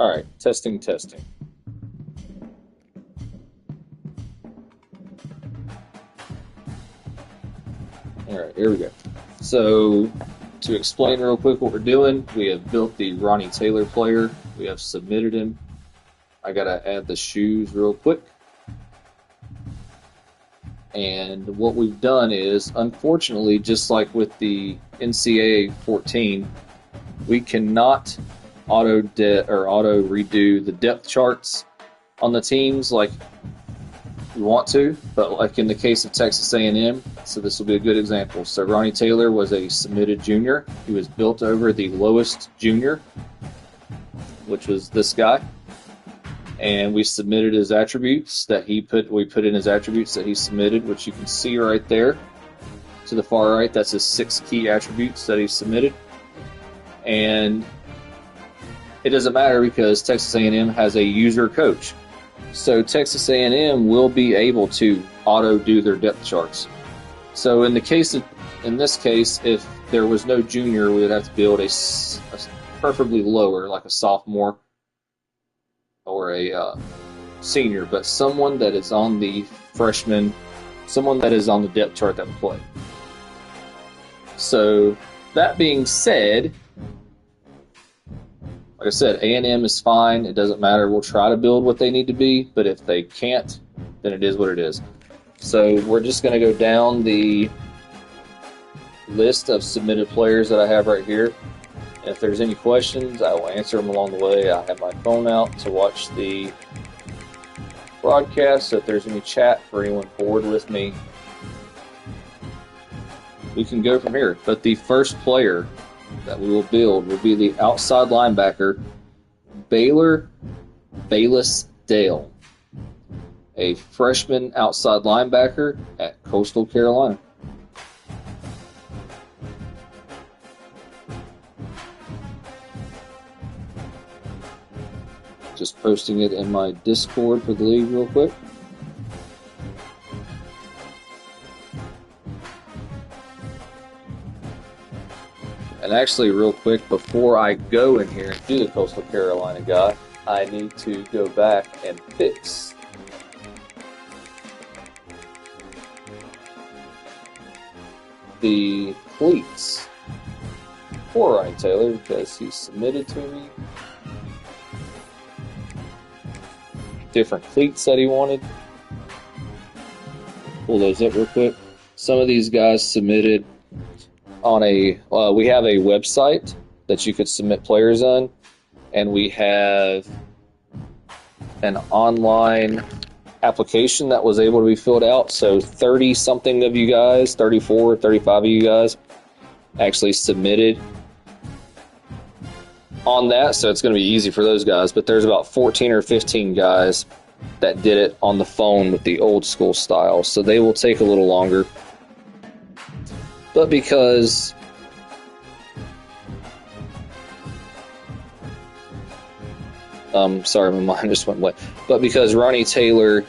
All right, testing, testing. All right, here we go. So, to explain real quick what we're doing, we have built the Ronnie Taylor player. We have submitted him. I gotta add the shoes real quick. And what we've done is, unfortunately, just like with the NCAA 14, we cannot auto redo the depth charts on the teams like we want to, but like in the case of Texas A&M, so this will be a good example. So Ronnie Taylor was a submitted junior. He was built over the lowest junior, which was this guy. And we submitted his attributes that we put in his attributes that he submitted, which you can see right there to the far right. That's his 6 key attributes that he submitted. And it doesn't matter because Texas A&M has a user coach. So Texas A&M will be able to auto do their depth charts. So in this case, if there was no junior, we would have to build a preferably lower, like a sophomore or a senior, but someone that is on the freshman, someone that is on the depth chart that would play. So that being said, like I said, A&M is fine. It doesn't matter. We'll try to build what they need to be, but if they can't, then it is what it is. So we're just going to go down the list of submitted players that I have right here. And if there's any questions, I will answer them along the way. I have my phone out to watch the broadcast, so if there's any chat for anyone bored with me, we can go from here. But the first player that we will build will be the outside linebacker, Bayless Dale, a freshman outside linebacker at Coastal Carolina. Just posting it in my Discord for the league real quick. And actually, real quick, before I go in here and do the Coastal Carolina guy, I need to go back and fix the cleats for Ryan Taylor because he submitted to me different cleats that he wanted. Pull those up real quick. Some of these guys submitted on we have a website that you could submit players on, and we have an online application that was able to be filled out. So 30 something of you guys, 34, 35 of you guys actually submitted on that, so it's going to be easy for those guys. But there's about 14 or 15 guys that did it on the phone with the old school style, so they will take a little longer. But because sorry, my mind just went blank. But because Ronnie Taylor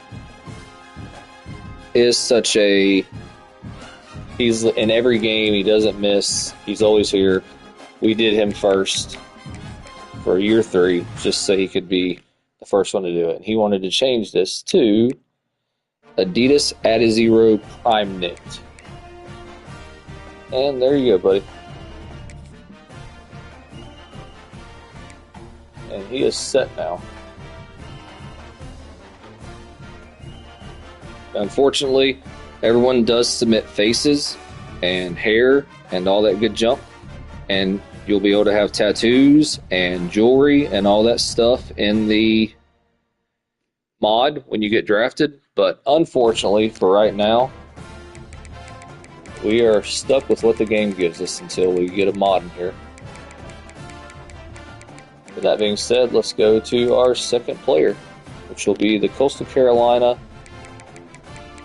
is such he's in every game, he doesn't miss, he's always here. We did him first for year 3, just so he could be the first one to do it. And he wanted to change this to Adidas Adizero Prime Knit. And there you go, buddy. And he is set now. Unfortunately, everyone does submit faces and hair and all that good junk. And you'll be able to have tattoos and jewelry and all that stuff in the mod when you get drafted. But unfortunately, for right now, we are stuck with what the game gives us until we get a mod in here. With that being said, let's go to our second player, which will be the Coastal Carolina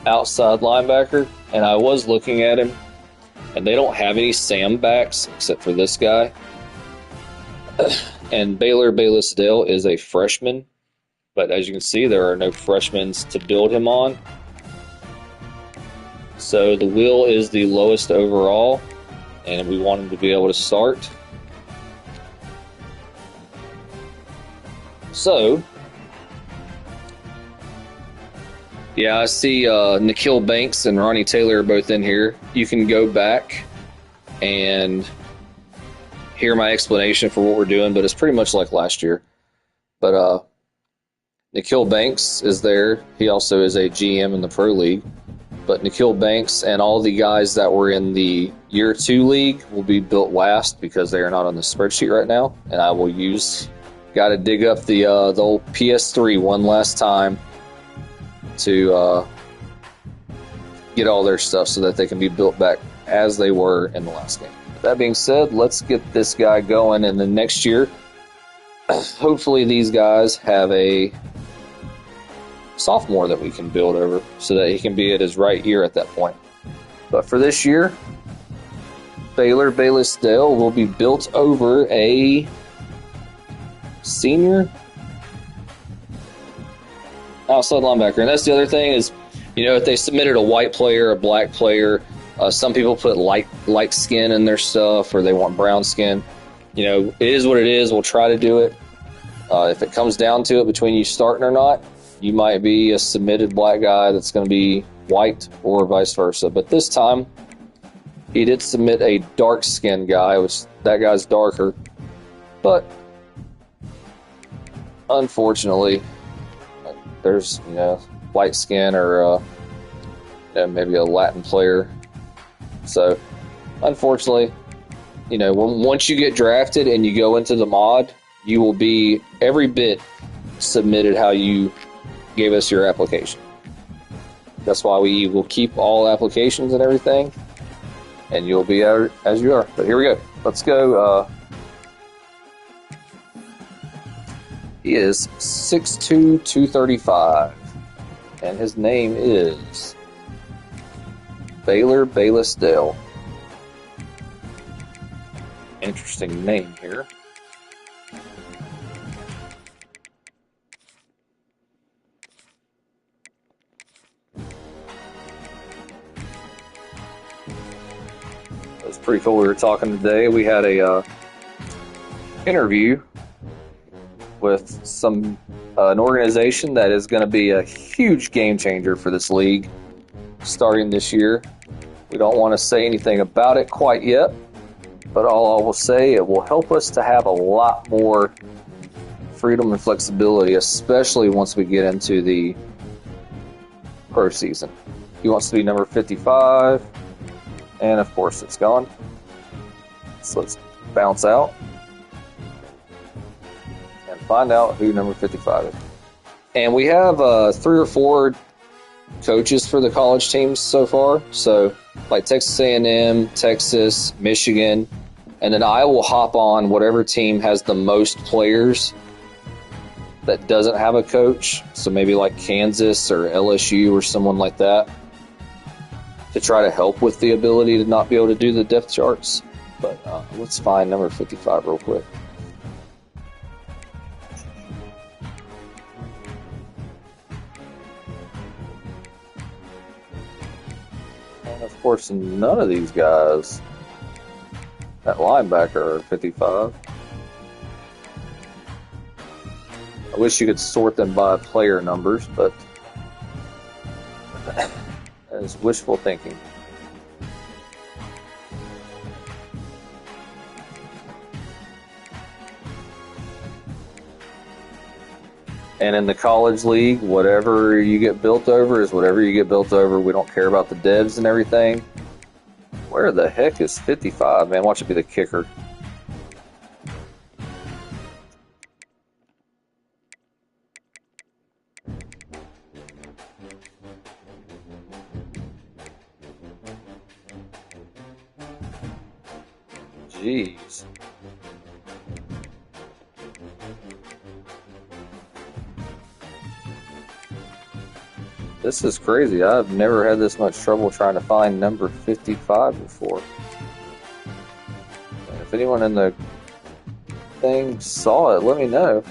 outside linebacker. And I was looking at him, and they don't have any Sam backs except for this guy. And Bayless Dale is a freshman, but as you can see, there are no freshmen to build him on. So the Will is the lowest overall, and we want him to be able to start. So, yeah, I see Nikhil Banks and Ronnie Taylor are both in here. You can go back and hear my explanation for what we're doing, but it's pretty much like last year. But Nikhil Banks is there. He also is a GM in the Pro League. But Nikhil Banks and all the guys that were in the Year 2 League will be built last because they are not on the spreadsheet right now. And I will got to dig up the old PS3 one last time to get all their stuff so that they can be built back as they were in the last game. That being said, let's get this guy going, and then next year, hopefully these guys have a sophomore that we can build over so that he can be at his right year at that point. But for this year, Baylor Bayless-Dale will be built over a senior outside linebacker. And that's the other thing is, if they submitted a white player, a black player, some people put light skin in their stuff, or they want brown skin. It is what it is. We'll try to do it. If it comes down to it between you starting or not, you might be a submitted black guy that's going to be white or vice versa. But this time, he did submit a dark-skinned guy, which that guy's darker. But unfortunately, there's, light skin or maybe a Latin player. So, unfortunately, once you get drafted and you go into the mod, you will be every bit submitted how you gave us your application. That's why we will keep all applications and everything, and you'll be out as you are. But here we go. Let's go. He is 6'2", 235, and his name is Baylor Bayless-Dale. Interesting name here. It was pretty cool. We were talking today. We had a interview with an organization that is going to be a huge game changer for this league starting this year. We don't want to say anything about it quite yet, but all I will say, it will help us to have a lot more freedom and flexibility, especially once we get into the pro season. He wants to be number 55, and of course it's gone. So let's bounce out and find out who number 55 is. And we have 3 or 4 coaches for the college teams so far. So like Texas A&M, Texas, Michigan, and then I will hop on whatever team has the most players that doesn't have a coach. So maybe like Kansas or LSU or someone like that, to try to help with the ability to not be able to do the depth charts. But let's find number 55 real quick. And of course, none of these guys at linebacker are 55. I wish you could sort them by player numbers, but that is wishful thinking. And in the college league, whatever you get built over is whatever you get built over. We don't care about the devs and everything. Where the heck is 55, man? Watch it be the kicker. Jeez. This is crazy. I've never had this much trouble trying to find number 55 before. And if anyone in the thing saw it, let me know.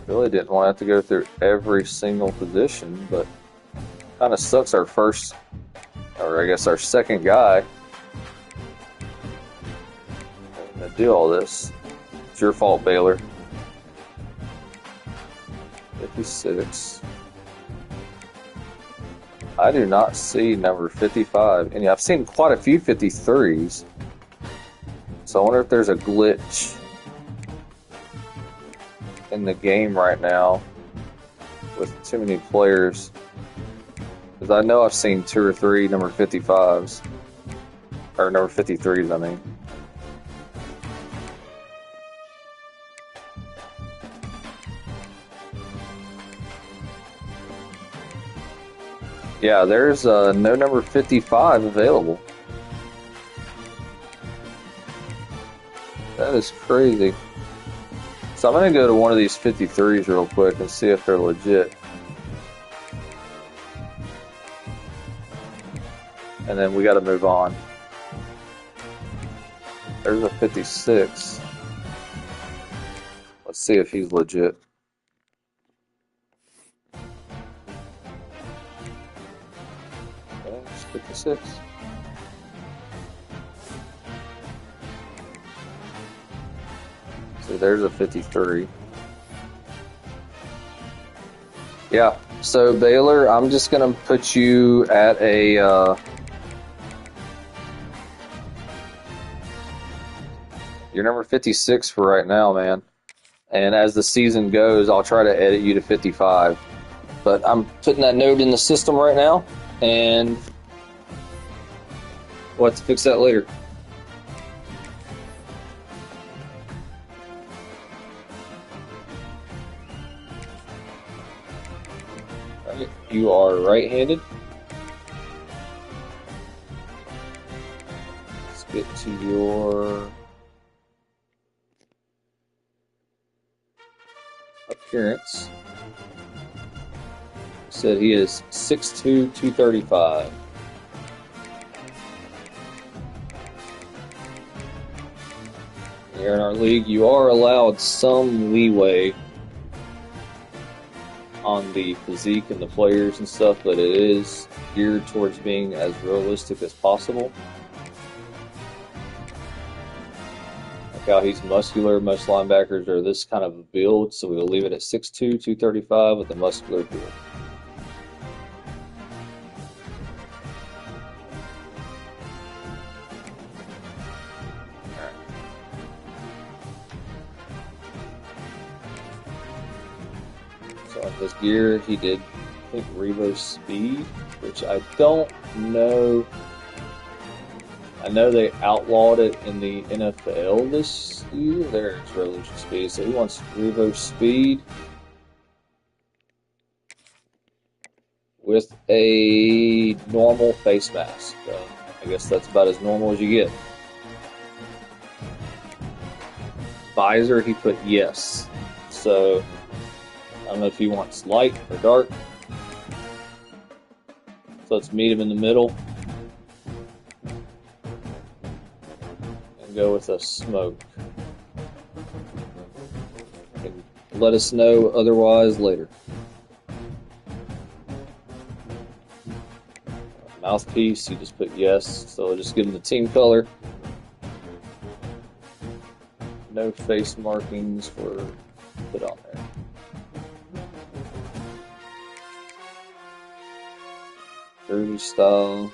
Really didn't want to have to go through every single position, but kind of sucks our first, or I guess our second guy do all this. It's your fault, Baylor. 56. I do not see number 55. And I've seen quite a few 53s. So I wonder if there's a glitch in the game right now with too many players. Because I know I've seen 2 or 3 number 55s. Or number 53s, I mean. Yeah, there's no number 55 available. That is crazy. So I'm going to go to one of these 53s real quick and see if they're legit. And then we got to move on. There's a 56. Let's see if he's legit. Okay, it's 56. See, there's a 53. Yeah, so Baylor, I'm just going to put you at a... you're number 56 for right now, man. And as the season goes, I'll try to edit you to 55. But I'm putting that note in the system right now, and we'll have to fix that later. Right, you are right-handed. Let's get to your appearance. Said he is 6'2", 235. Here in our league, you are allowed some leeway on the physique and the players and stuff, but it is geared towards being as realistic as possible. Like how he's muscular. Most linebackers are this kind of a build, so we'll leave it at 6'2", 235 with a muscular build. His gear, he did, I think, Revo Speed, which I don't know. I know they outlawed it in the NFL this year. There's Revolution Speed, so he wants Revo Speed with a normal face mask. I guess that's about as normal as you get. Visor, he put yes. So I don't know if he wants light or dark. So let's meet him in the middle and go with a smoke. And let us know otherwise later. Mouthpiece, you just put yes, so I'll just give him the team color. No face markings were put on there. Jersey style.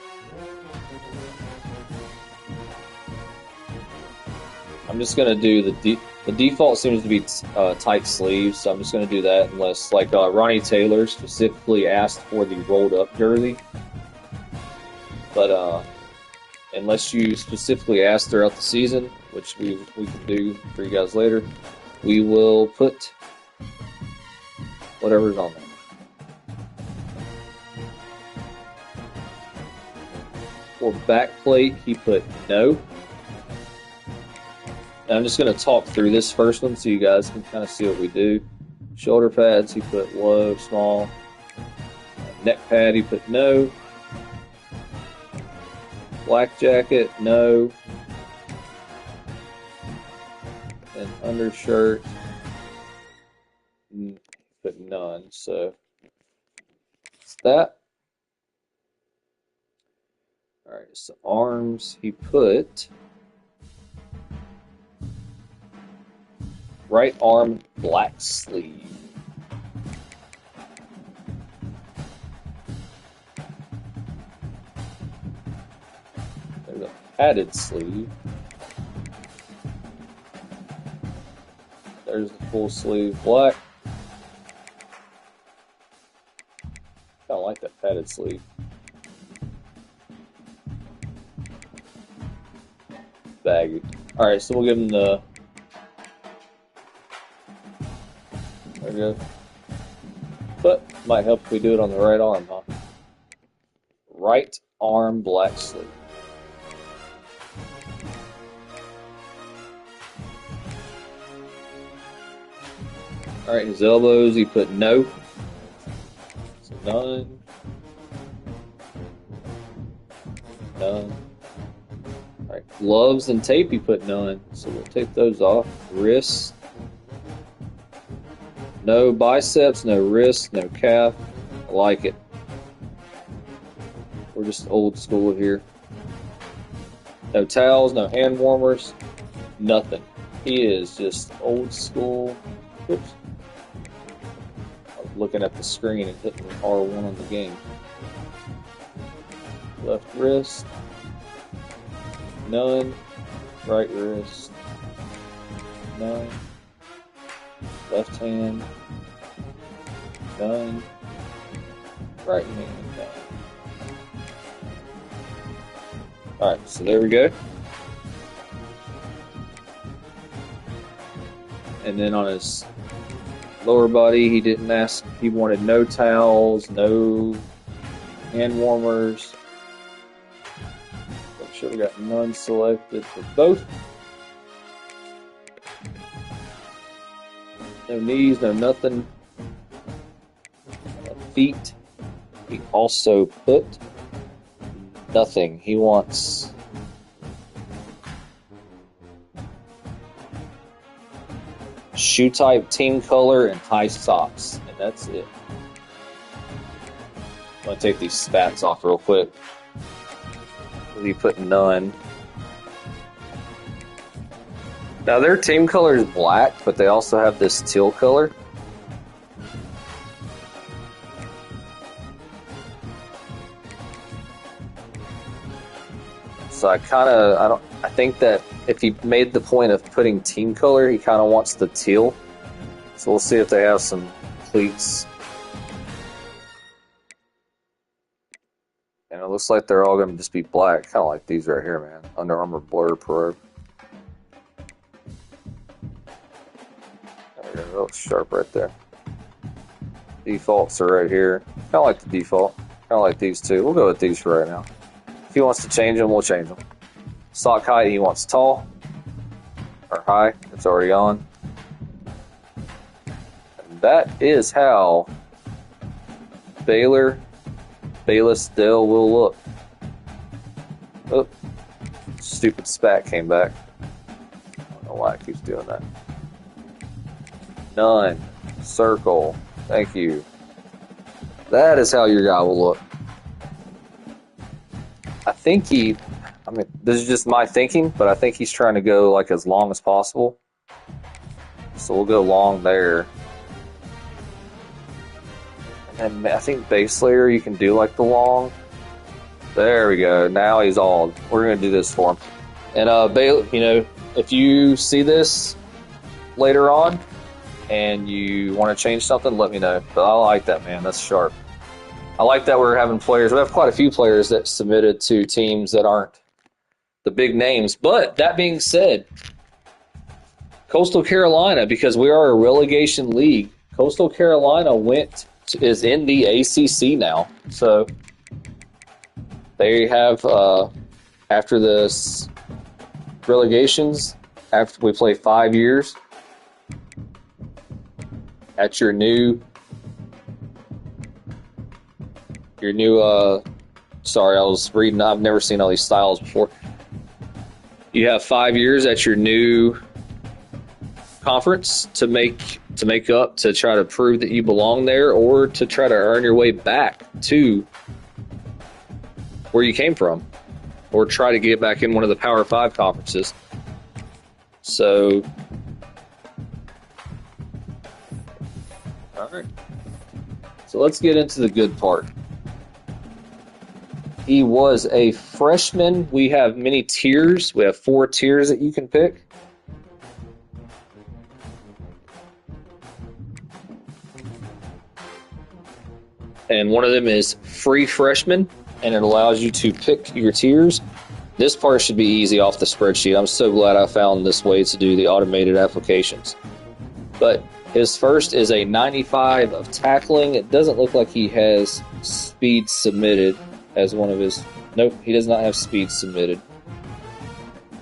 I'm just gonna do the default seems to be tight sleeves, so I'm just gonna do that unless like Ronnie Taylor specifically asked for the rolled up jersey. But unless you specifically ask throughout the season, which we can do for you guys later, we will put whatever's on there. For backplate, he put no. And I'm just going to talk through this first one so you guys can kind of see what we do. Shoulder pads, he put low, small. Neck pad, he put no. Black jacket, no. And undershirt, put none. So it's that. Alright, so arms, he put right arm black sleeve. There's a padded sleeve. There's the full sleeve black. I don't like that padded sleeve. Baggy. Alright, so we'll give him the... There we go. But might help if we do it on the right arm, huh? Right arm black sleeve. Alright, his elbows, he put no. So none. None. Alright, gloves and tape, he put none. So we'll take those off. Wrists. No biceps, no wrist, no calf. I like it. We're just old school here. No towels, no hand warmers, nothing. He is just old school. Oops. I was looking at the screen and hitting R1 on the game. Left wrist. None. Right wrist. None. Left hand. None. Right hand. None. Alright, so there we go. And then on his lower body, he didn't ask, he wanted no towels, no hand warmers. I'm sure we got none selected for both. No knees, no nothing. Feet. He also put nothing. He wants shoe type, team color, and high socks. And that's it. I'm going to take these spats off real quick. He put none. Now their team color is black, but they also have this teal color. So I think that if he made the point of putting team color, he kind of wants the teal. So we'll see if they have some cleats. And it looks like they're all going to just be black. Kind of like these right here, man. Under Armour Blur Pro. There we go. That looks sharp right there. Defaults are right here. Kind of like the default. Kind of like these two. We'll go with these for right now. If he wants to change them, we'll change them. Sock height, he wants tall or high. It's already on. And that is how Bayless Dell will look. Oh, stupid spat came back. I don't know why it keeps doing that. None. Circle. Thank you. That is how your guy will look. I think this is just my thinking, but I think he's trying to go like as long as possible. So we'll go long there. And I think base layer you can do like the long. There we go. Now he's all. We're gonna do this for him. And Baylor, if you see this later on and you want to change something, let me know. But I like that, man. That's sharp. I like that we're having players. We have quite a few players that submitted to teams that aren't the big names. But that being said, Coastal Carolina, because we are a relegation league, Coastal Carolina is in the ACC now. So they have, after this relegations, after we play 5 years, at your new sorry, I was reading, I've never seen all these styles before. You have 5 years at your new conference to make up, to try to prove that you belong there, or to try to earn your way back to where you came from, or try to get back in one of the Power 5 conferences. So Alright. So let's get into the good part. He was a freshman. We have many tiers. We have 4 tiers that you can pick. And one of them is free freshman, and it allows you to pick your tiers. This part should be easy off the spreadsheet. I'm so glad I found this way to do the automated applications. But his first is a 95 of tackling. It doesn't look like he has speed submitted as one of his... Nope, he does not have speed submitted.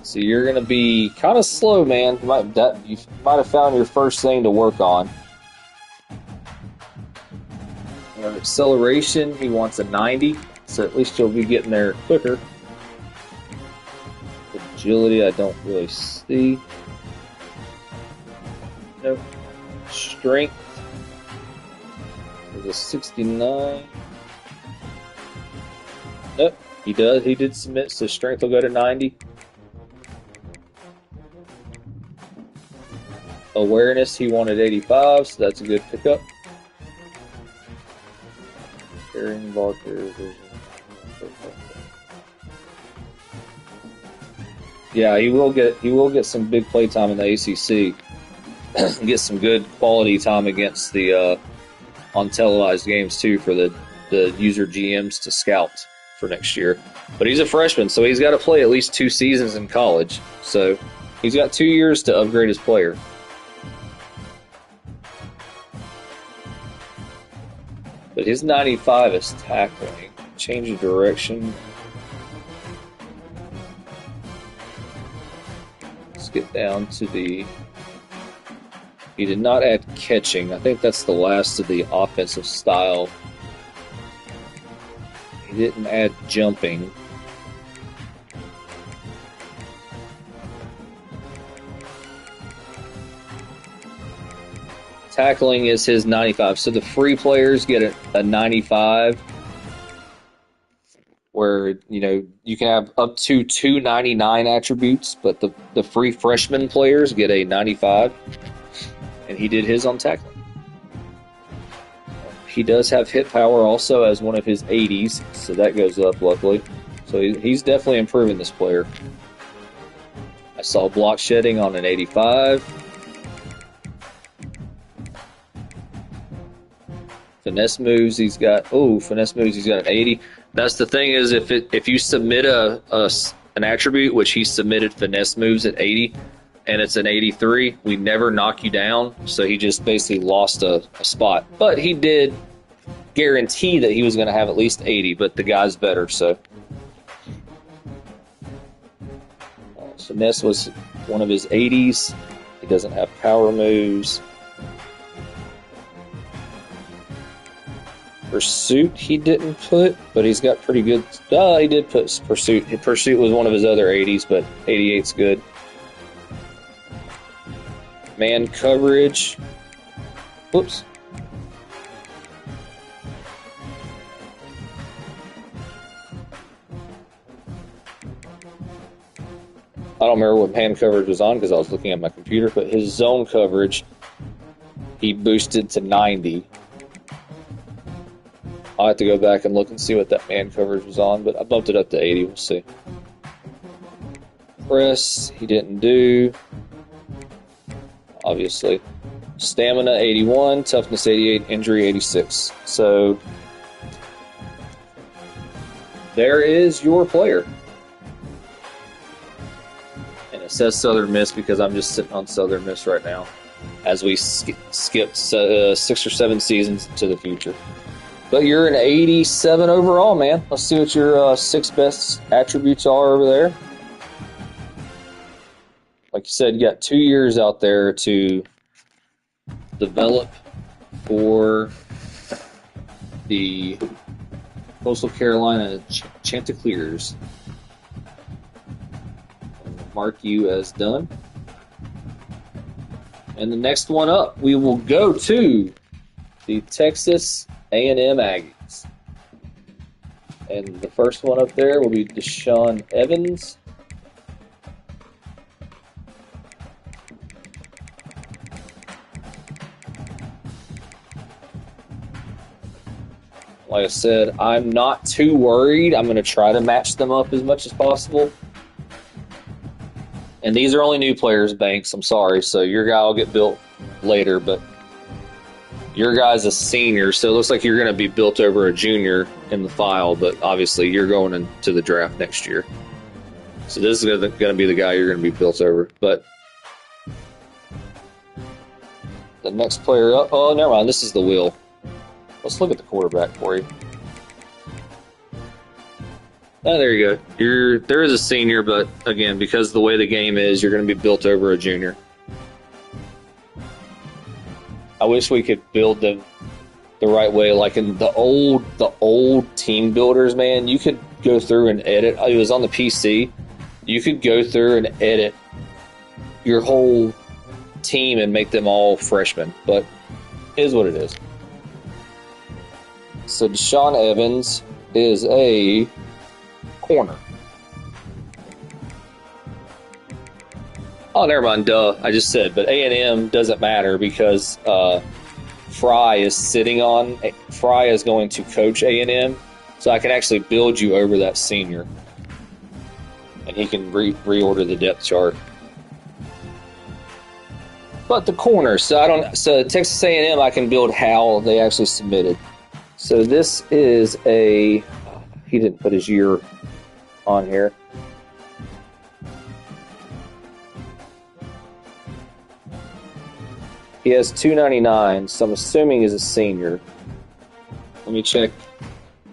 So you're going to be kind of slow, man. You might have found your first thing to work on. Acceleration, he wants a 90, so at least you'll be getting there quicker. Agility, I don't really see. Nope. Strength is a 69. Nope, he did submit, so strength will go to 90. Awareness, he wanted 85, so that's a good pickup. Carrying ball carrier vision. Yeah, he will get some big play time in the ACC. Get some good quality time against the on televised games too for the user GMs to scout for next year. But he's a freshman, so he's got to play at least 2 seasons in college. So he's got 2 years to upgrade his player. But his 95 is tackling. Change of direction. Let's get down to the... He did not add catching. I think that's the last of the offensive style. He didn't add jumping. Tackling is his 95. So the free players get a 95, where you can have up to 299 attributes, but the free freshman players get a 95, and he did his on tackling. He does have hit power also as one of his 80s, so that goes up luckily. So he's definitely improving this player. I saw block shedding on an 85. Finesse moves, he's got an 80. That's the thing is if you submit an attribute, which he submitted finesse moves at 80, and it's an 83, we never knock you down. So he just basically lost a spot. But he did guarantee that he was going to have at least 80, but the guy's better, so. Finesse was one of his 80s. He doesn't have power moves. Pursuit he didn't put, but he's got pretty good... he did put Pursuit. Pursuit was one of his other 80s, but 88's good. Man coverage. Whoops. I don't remember what man coverage was on because I was looking at my computer, but his zone coverage, he boosted to 90. I'll have to go back and look and see what that man coverage was on, but I bumped it up to 80. We'll see. Press, he didn't do. Obviously. Stamina, 81. Toughness, 88. Injury, 86. So, there is your player. And it says Southern Miss because I'm just sitting on Southern Miss right now as we skipped 6 or 7 seasons to the future. But you're an 87 overall, man. Let's see what your 6 best attributes are over there. Like you said, you got 2 years out there to develop for the Coastal Carolina Chanticleers. Mark you as done. And the next one up, we will go to the Texas A&M Aggies. And the first one up there will be Deshaun Evans. like I said, I'm not too worried. I'm going to try to match them up as much as possible. And these are only new players, Banks. I'm sorry. So your guy will get built later, but your guy's a senior, so it looks like you're going to be built over a junior in the file, but obviously you're going into the draft next year. So this is going to be the guy you're going to be built over. But the next player up, oh, never mind. This is the wheel. Let's look at the quarterback for you. Oh, there you go. There is a senior, but again, because of the way the game is, you're going to be built over a junior. I wish we could build them the right way, like in the old team builders, man. You could go through and edit. It was on the PC. You could go through and edit your whole team and make them all freshmen, but it is what it is. So Deshaun Evans is a corner. Oh, never mind. Duh. I just said, but A&M doesn't matter because Fry is going to coach A&M, so I can actually build you over that senior, and he can reorder the depth chart. But the corner, so Texas A&M, I can build how they actually submitted. So this is he didn't put his year on here. He has 299, so I'm assuming he's a senior. Let me check.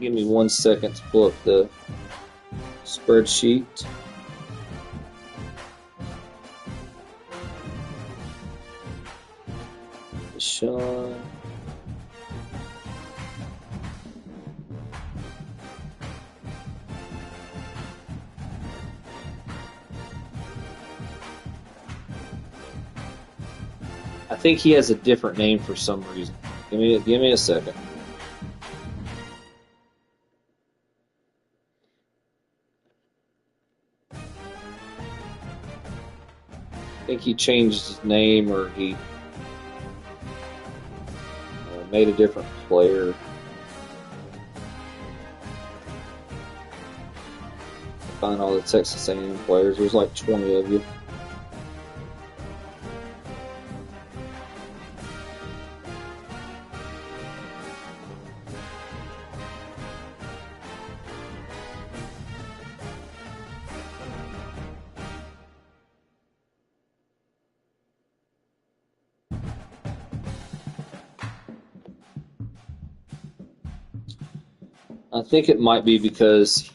Give me 1 second to pull up the spreadsheet. Deshaun. I think he has a different name for some reason. Give me a second. I think he changed his name, or he made a different player. Find all the Texas A&M players. There's like 20 of you. I think it might be because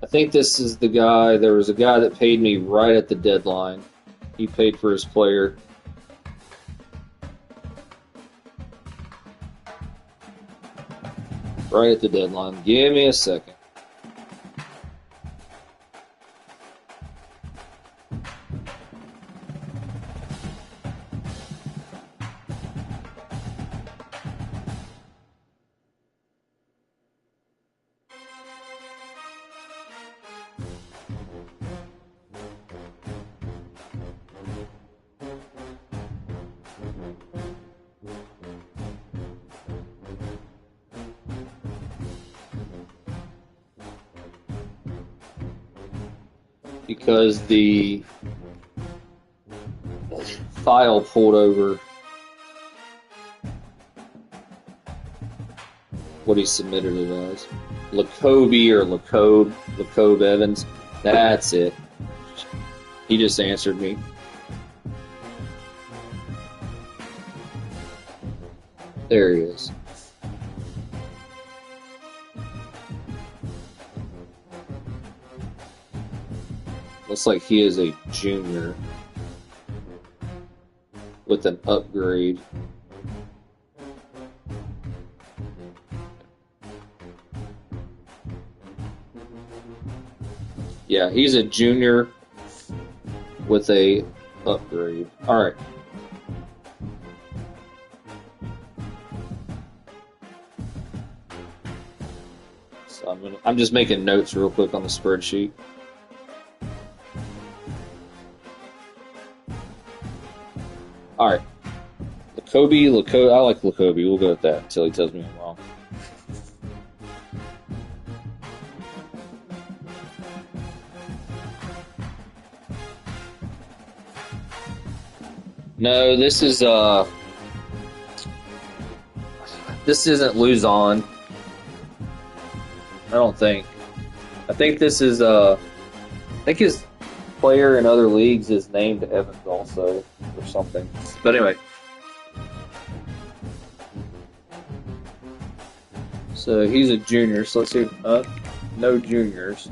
I think this is the guy. There was a guy that paid me right at the deadline. He paid for his player. Right at the deadline. Give me a second. Because the file pulled over what he submitted it as. Lacobe or Lacobe Evans. That's it. He just answered me. There he is. Looks like he is a junior with an upgrade. Yeah, he's a junior with a upgrade. All right. So I'm just making notes real quick on the spreadsheet. All right, Lacobe. I like Lacobe. We'll go with that until he tells me I'm wrong. No, this isn't Luzon. I don't think. I think this is I think his player in other leagues is named Evans also or something. But anyway. So he's a junior, so let's see. No juniors.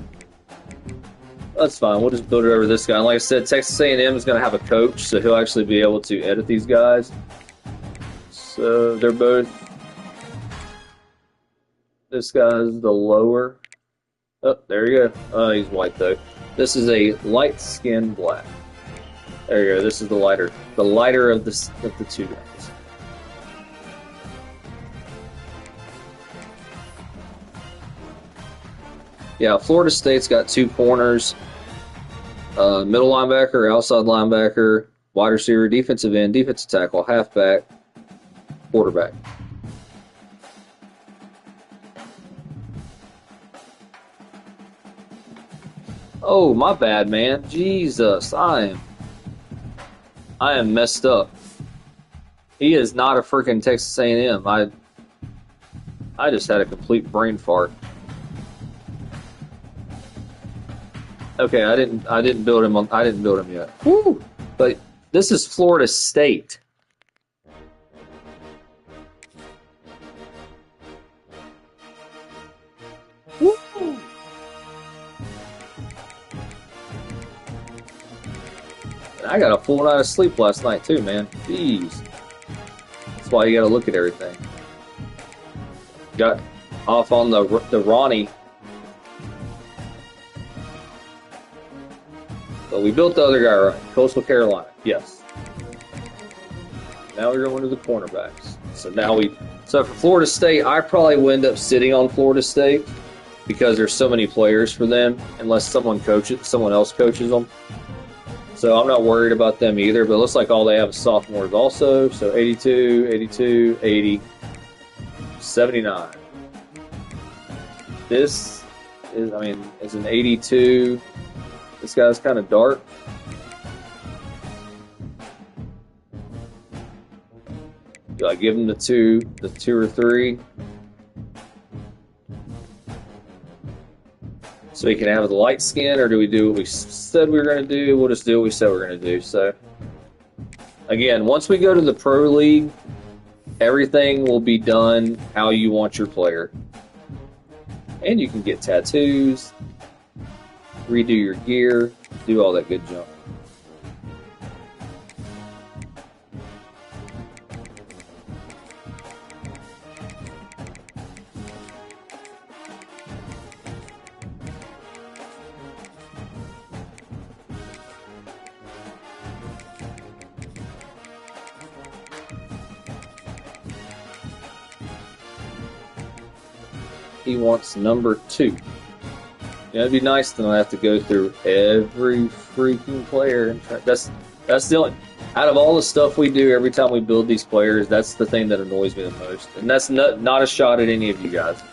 That's fine. We'll just build it over this guy. And like I said, Texas A&M is going to have a coach, so he'll actually be able to edit these guys. So they're both. This guy's the lower. Oh, there you go. Oh, he's white though. This is a light skin black. There you go. This is the lighter of the two guys. Yeah, Florida State's got two corners, middle linebacker, outside linebacker, wide receiver, defensive end, defensive tackle, halfback, quarterback. Oh, my bad, man. Jesus, I am messed up. He is not a freaking Texas A&M. I just had a complete brain fart. Okay, I didn't build him yet. Woo! But this is Florida State. Woo! I got a full night of sleep last night too, man. Jeez. That's why you got to look at everything. Got off on the Ronnie. But we built the other guy right. Coastal Carolina. Yes. Now we're going to the cornerbacks. So for Florida State, I probably will end up sitting on Florida State because there's so many players for them, unless someone else coaches them. So I'm not worried about them either, but it looks like all they have is sophomores also. So 82, 82, 80, 79. This is an 82. This guy's kind of dark. Do I give him the two or three? So he can have the light skin, or do we do what we said we were going to do? We'll just do what we said we're going to do. So, again, once we go to the Pro League, everything will be done how you want your player. And you can get tattoos, redo your gear, do all that good junk. He wants number 2. Yeah, it'd be nice to not have to go through every freaking player and try. That's the only, out of all the stuff we do every time we build these players, that's the thing that annoys me the most. And that's not a shot at any of you guys,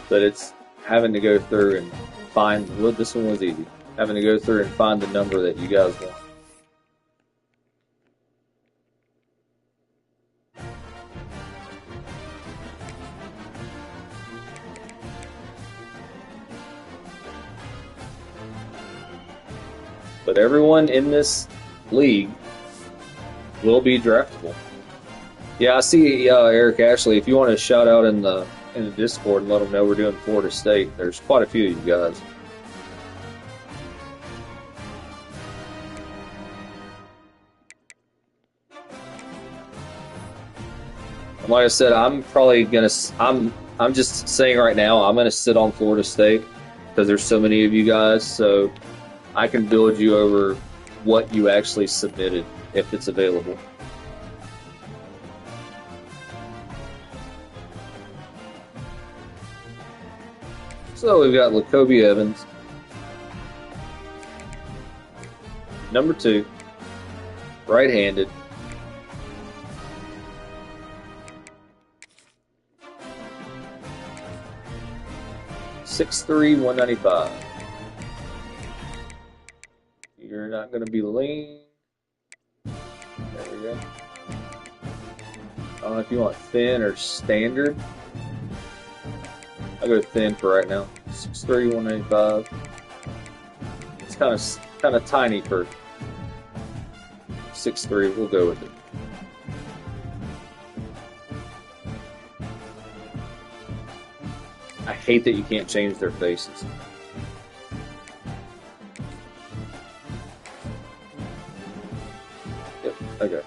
but it's having to go through and find. Well, this one was easy. Having to go through and find the number that you guys want. But everyone in this league will be draftable. Yeah, I see Eric Ashley. If you want to shout out in the Discord and let them know we're doing Florida State, there's quite a few of you guys. And like I said, I'm just saying right now, I'm gonna sit on Florida State because there's so many of you guys. So I can build you over what you actually submitted if it's available. So we've got Lacoby Evans, number 2, right-handed. .6'3", 195. You're not going to be lean. There we we go. I don't know if you want thin or standard. I'll go thin for right now. 6'3", 185. It's kind of tiny for 6'3". We'll go with it. I hate that you can't change their faces. Yep, okay.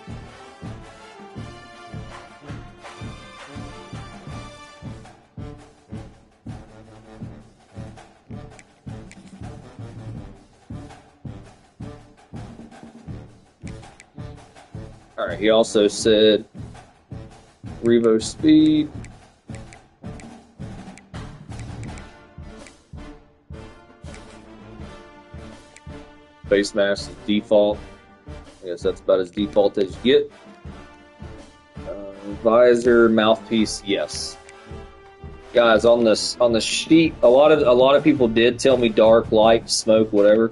Alright, he also said Revo speed. Face mask is default. I guess that's about as default as you get. Visor, mouthpiece, yes. Guys, on the sheet, a lot of people did tell me dark, light, smoke, whatever.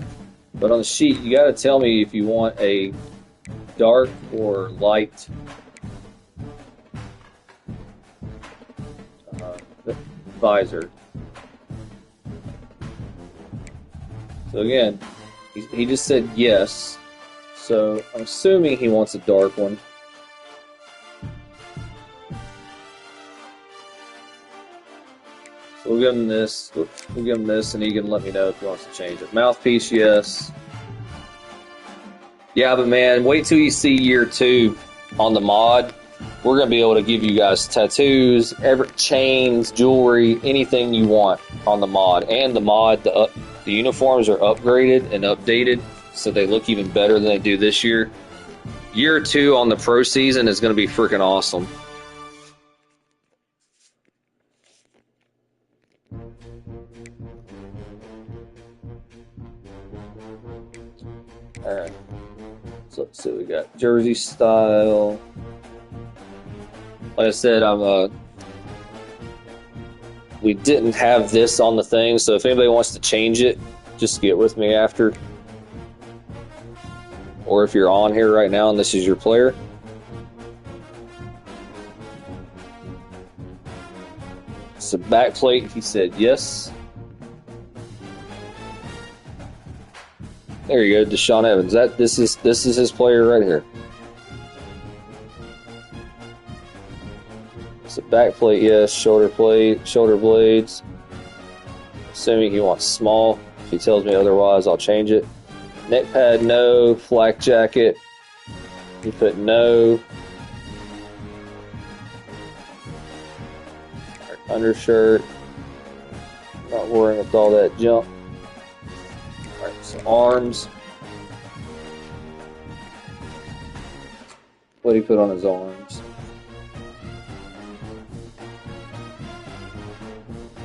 But on the sheet, you got to tell me if you want a dark or light visor. So again, he just said yes. So I'm assuming he wants a dark one. So we'll give him this. We'll give him this, and he can let me know if he wants to change it. Mouthpiece, yes. Yeah, but man, wait till you see year 2 on the mod. We're gonna be able to give you guys tattoos, chains, jewelry, anything you want on the mod. And the mod, the uniforms are upgraded and updated, so they look even better than they do this year. Year 2 on the pro season is gonna be freaking awesome. All right. So let's see what we got. Jersey style. Like I said, we didn't have this on the thing, so if anybody wants to change it, just get with me after. Or if you're on here right now and this is your player. So back plate, he said yes. There you go, Deshaun Evans. This is his player right here. So back plate, yes. Shoulder blades. Assuming he wants small. If he tells me otherwise, I'll change it. Neck pad, no. Flak jacket. You put no. Undershirt. Not worrying with all that junk. Alright, so arms. What did he put on his arms?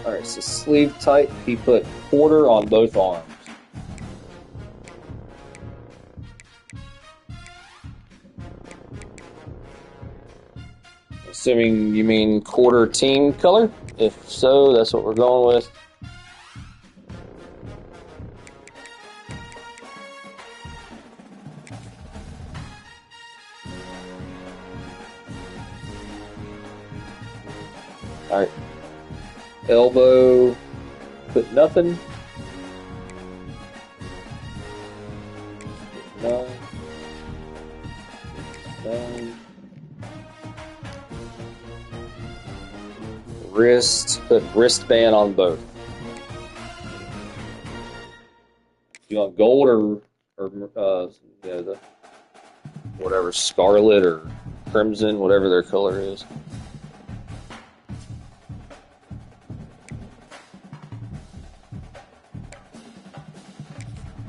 Alright, so sleeve type, he put quarter on both arms. Assuming you mean quarter team color? If so, that's what we're going with. Alright. Elbow, put nothing. None. None. Wrist, put wristband on both. You want gold or the whatever, scarlet or crimson, whatever their color is.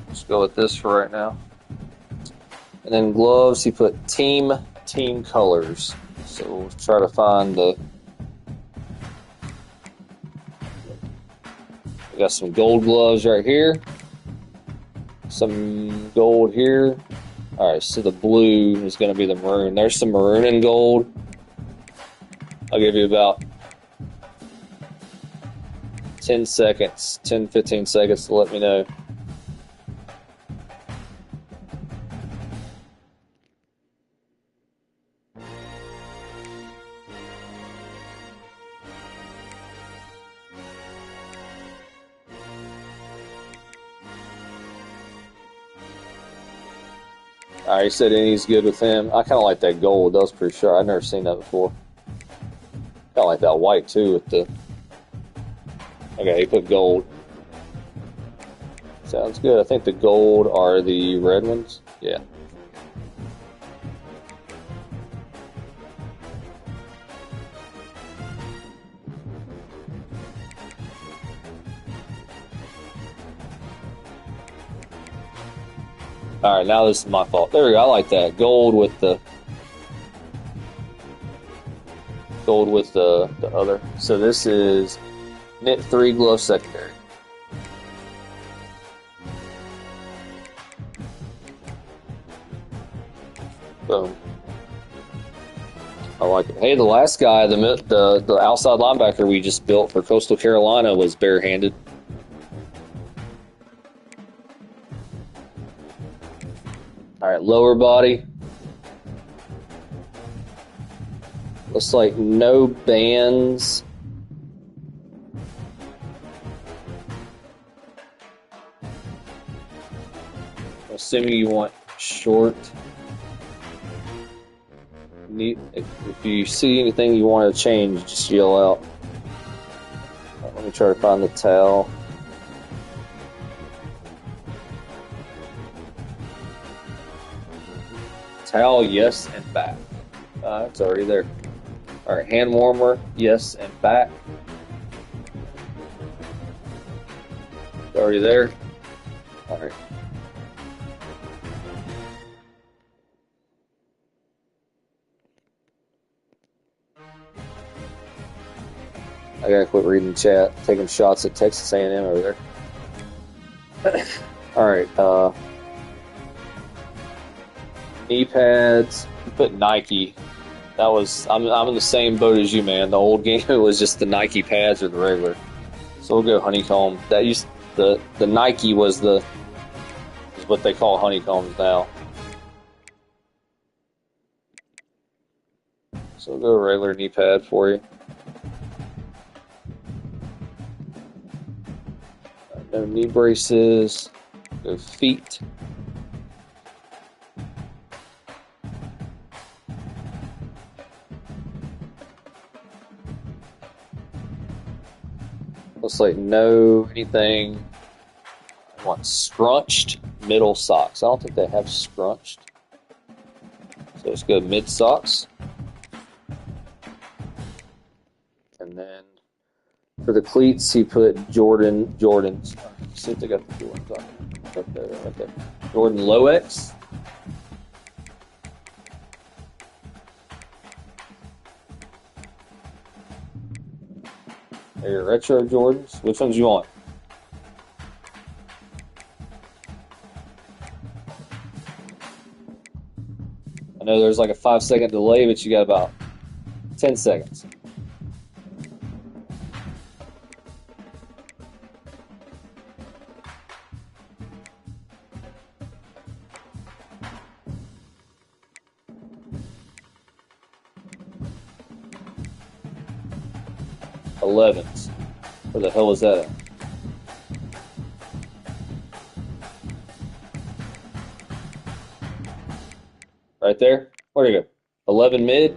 Let's go with this for right now. And then gloves, he put team colors. So we'll try to find the. We got some gold gloves right here. Some gold here. Alright, so the blue is going to be the maroon. There's some maroon and gold. I'll give you about 10 seconds, 10, 15 seconds to let me know. Alright, he said any's good with him. I kind of like that gold. That was pretty sharp. I've never seen that before. Kind of like that white, too, with the... Okay, he put gold. Sounds good. I think the gold are the red ones. Yeah. Alright, now this is my fault. There we go. I like that. Gold with the other. So this is knit 3 glove secondary. Boom. I like it. Hey, the last guy, the outside linebacker we just built for Coastal Carolina was barehanded. All right, lower body. Looks like no bands. Assuming you want short. If you see anything you want to change, just yell out. Let me try to find the towel. Towel, yes, and back. It's already there. All right, hand warmer, yes, and back. It's already there. All right. I gotta quit reading chat, taking shots at Texas A&M over there. All right. Knee pads. You put Nike. That was I'm in the same boat as you, man. The old game it was just the Nike pads or the regular. So we'll go honeycomb. That used the Nike was what they call honeycombs now. So we'll go regular knee pad for you. No knee braces. Go feet. Looks like no anything. I want scrunched middle socks. I don't think they have scrunched. So let's go mid socks. And then for the cleats, he put Jordans. See if they got the Jordans on there. Right there. Jordan Low X. There your retro Jordans. Which ones you want? I know there's like a 5-second delay, but you got about 10 seconds. Elevens. Where the hell is that at? Right there? Where'd it go? 11 mid?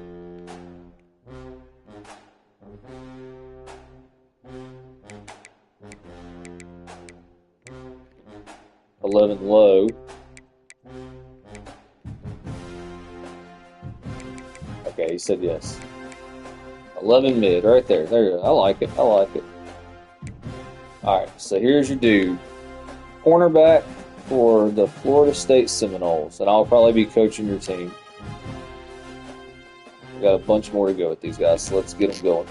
$11 low. Okay, he said yes. 11 mid, right there. There you go. I like it. I like it. Alright, so here's your dude. Cornerback for the Florida State Seminoles. And I'll probably be coaching your team. We got a bunch more to go with these guys, so let's get them going.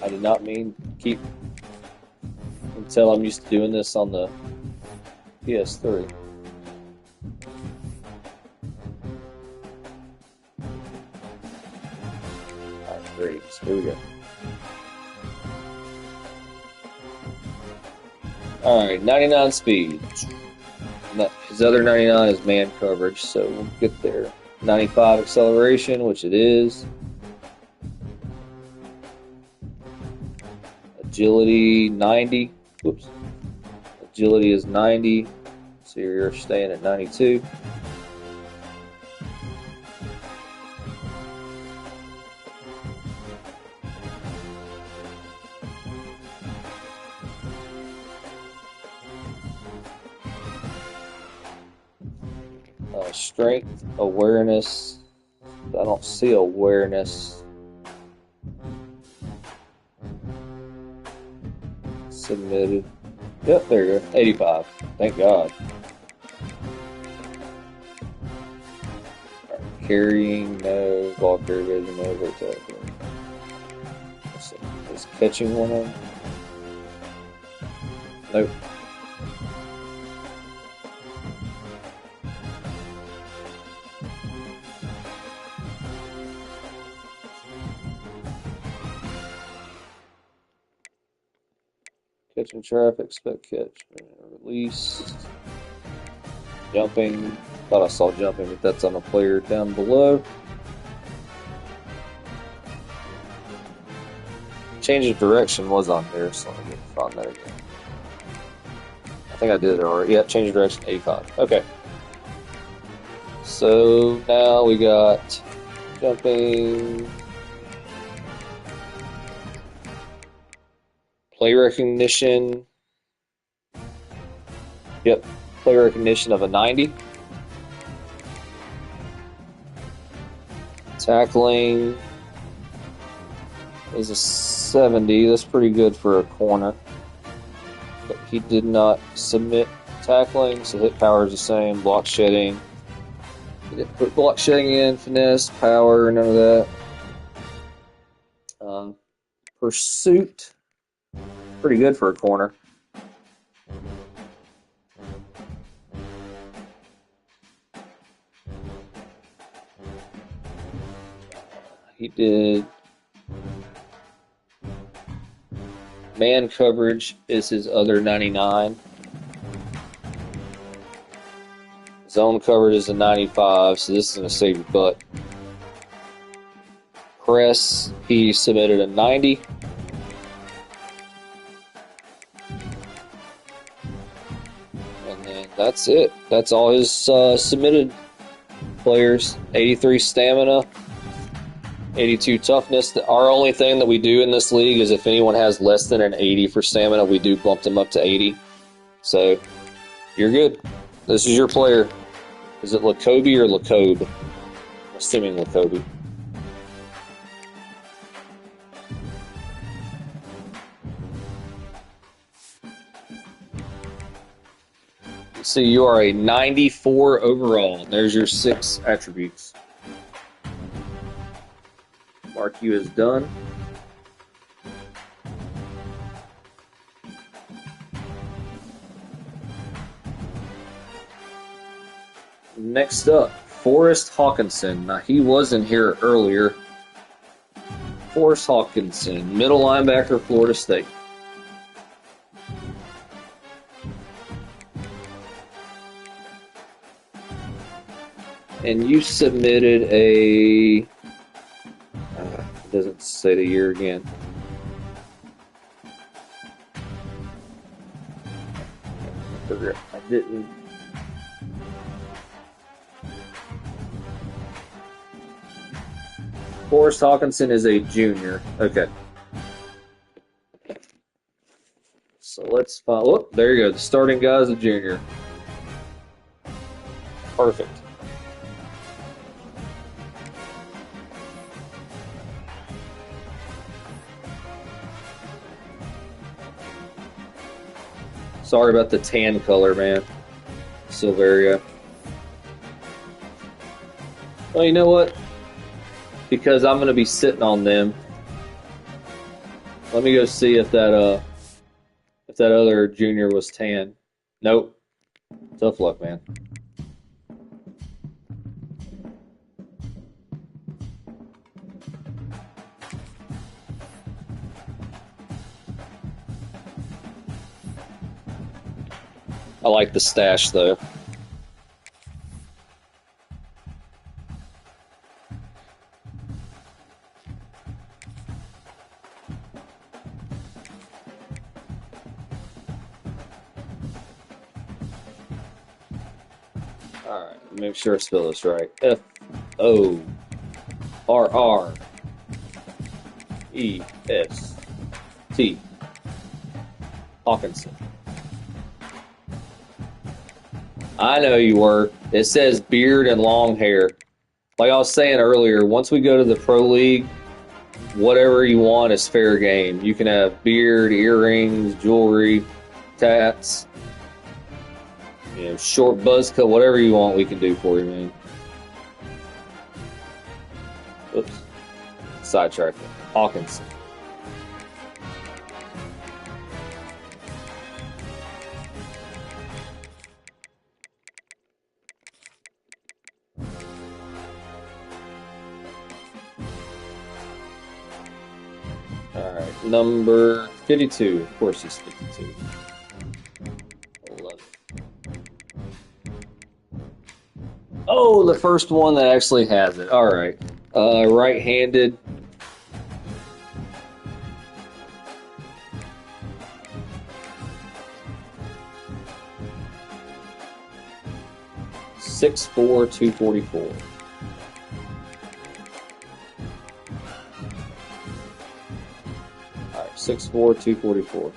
I did not mean keep until I'm used to doing this on the PS3. Alright, great. Here we go. Alright, 99 speed. His other 99 is man coverage, so we'll get there. 95 acceleration, which it is. Agility 90. Whoops. Agility is 90, so you're staying at 92. Strength, awareness. I don't see awareness. Submitted. Yep, there you go. 85. Thank God. Right. Carrying, no. Ball carry vision, no. Vertical. Is catching one of them? Nope. Catching traffic, spec catch, release, jumping. Thought I saw jumping, but that's on a player down below. Change of direction was on here, so let me find that again. I think I did it already. Yeah, change of direction, 85. Okay. So now we got jumping. Play recognition. Yep, play recognition of a 90. Tackling is a 70. That's pretty good for a corner. But he did not submit tackling, so hit power is the same. Block shedding. He didn't put block shedding in, finesse, power, none of that. Pursuit. Pretty good for a corner. He did. Man coverage is his other 99. Zone coverage is a 95, so this is going to save your butt. Press, he submitted a 90. That's it. That's all his submitted players. 83 stamina, 82 toughness. Our only thing that we do in this league is if anyone has less than an 80 for stamina, we do bump them up to 80. So you're good. This is your player. Is it Lacobe or Lacobe? I'm assuming Lacobe. So you are a 94 overall. There's your 6 attributes. Mark you as done. Next up, Forrest Hawkinson. Now he was in here earlier. Forrest Hawkinson, middle linebacker, Florida State. And you submitted a, it doesn't say the year again. I didn't. Forrest Hawkinson is a junior. Okay. So let's find, oh, there you go. The starting guy is a junior. Perfect. Sorry about the tan color, man. Silveria. Well, you know what? Because I'm going to be sitting on them. Let me go see if that other junior was tan. Nope. Tough luck, man. I like the stash, though. Alright, make sure I spell this right. F-O-R-R-E-S-T. Hawkinson. I know you were. It says beard and long hair. Like I was saying earlier, once we go to the Pro League, whatever you want is fair game. You can have beard, earrings, jewelry, tats, short buzz cut, whatever you want, we can do for you, man. Oops. Sidetracked. Hawkinson. Alright, number 52. Of course he's 52. 11. Oh, the first one that actually has it. Alright. Right-handed. (6'4", 244). Alright, 6'4", 244.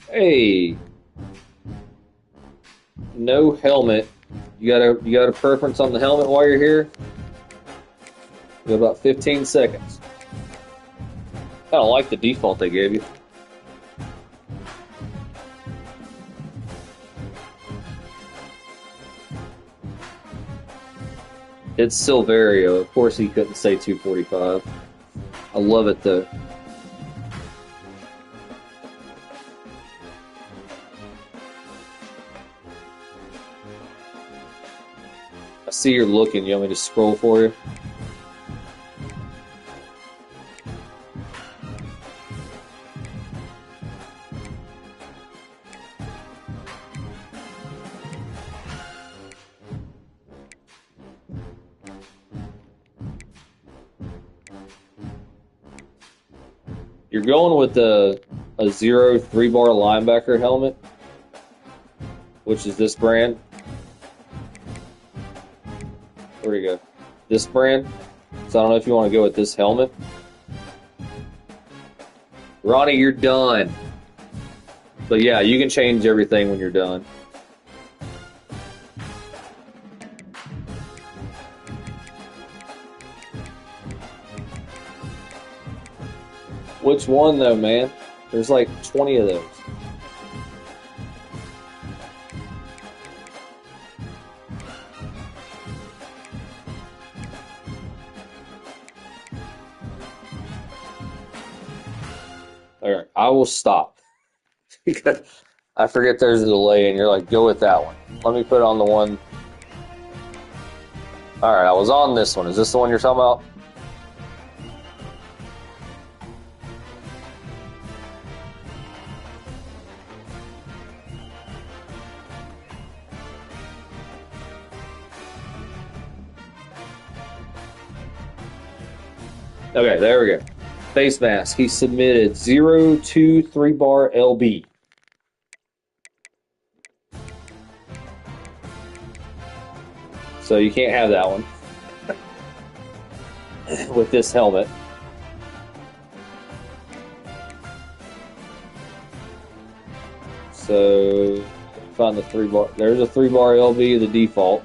Hey, no helmet. You got a preference on the helmet while you're here? You got about 15 seconds. I don't like the default they gave you. It's Silverio. Of course he couldn't say 245. I love it though. I see you're looking. You want me to scroll for you? You're going with a 0 3-bar linebacker helmet, which is this brand. Where'd he go? This brand. So I don't know if you want to go with this helmet. Ronnie, you're done. But yeah, you can change everything when you're done. Which one though, man? There's like 20 of those. All right, I will stop because I forget there's a delay, and you're like, go with that one. Let me put on the one. All right, I was on this one. Is this the one you're talking about? Okay, there we go. Face mask. He submitted 0 2 3-bar LB. So you can't have that one with this helmet. So find the 3-bar. There's a 3-bar LB, the default.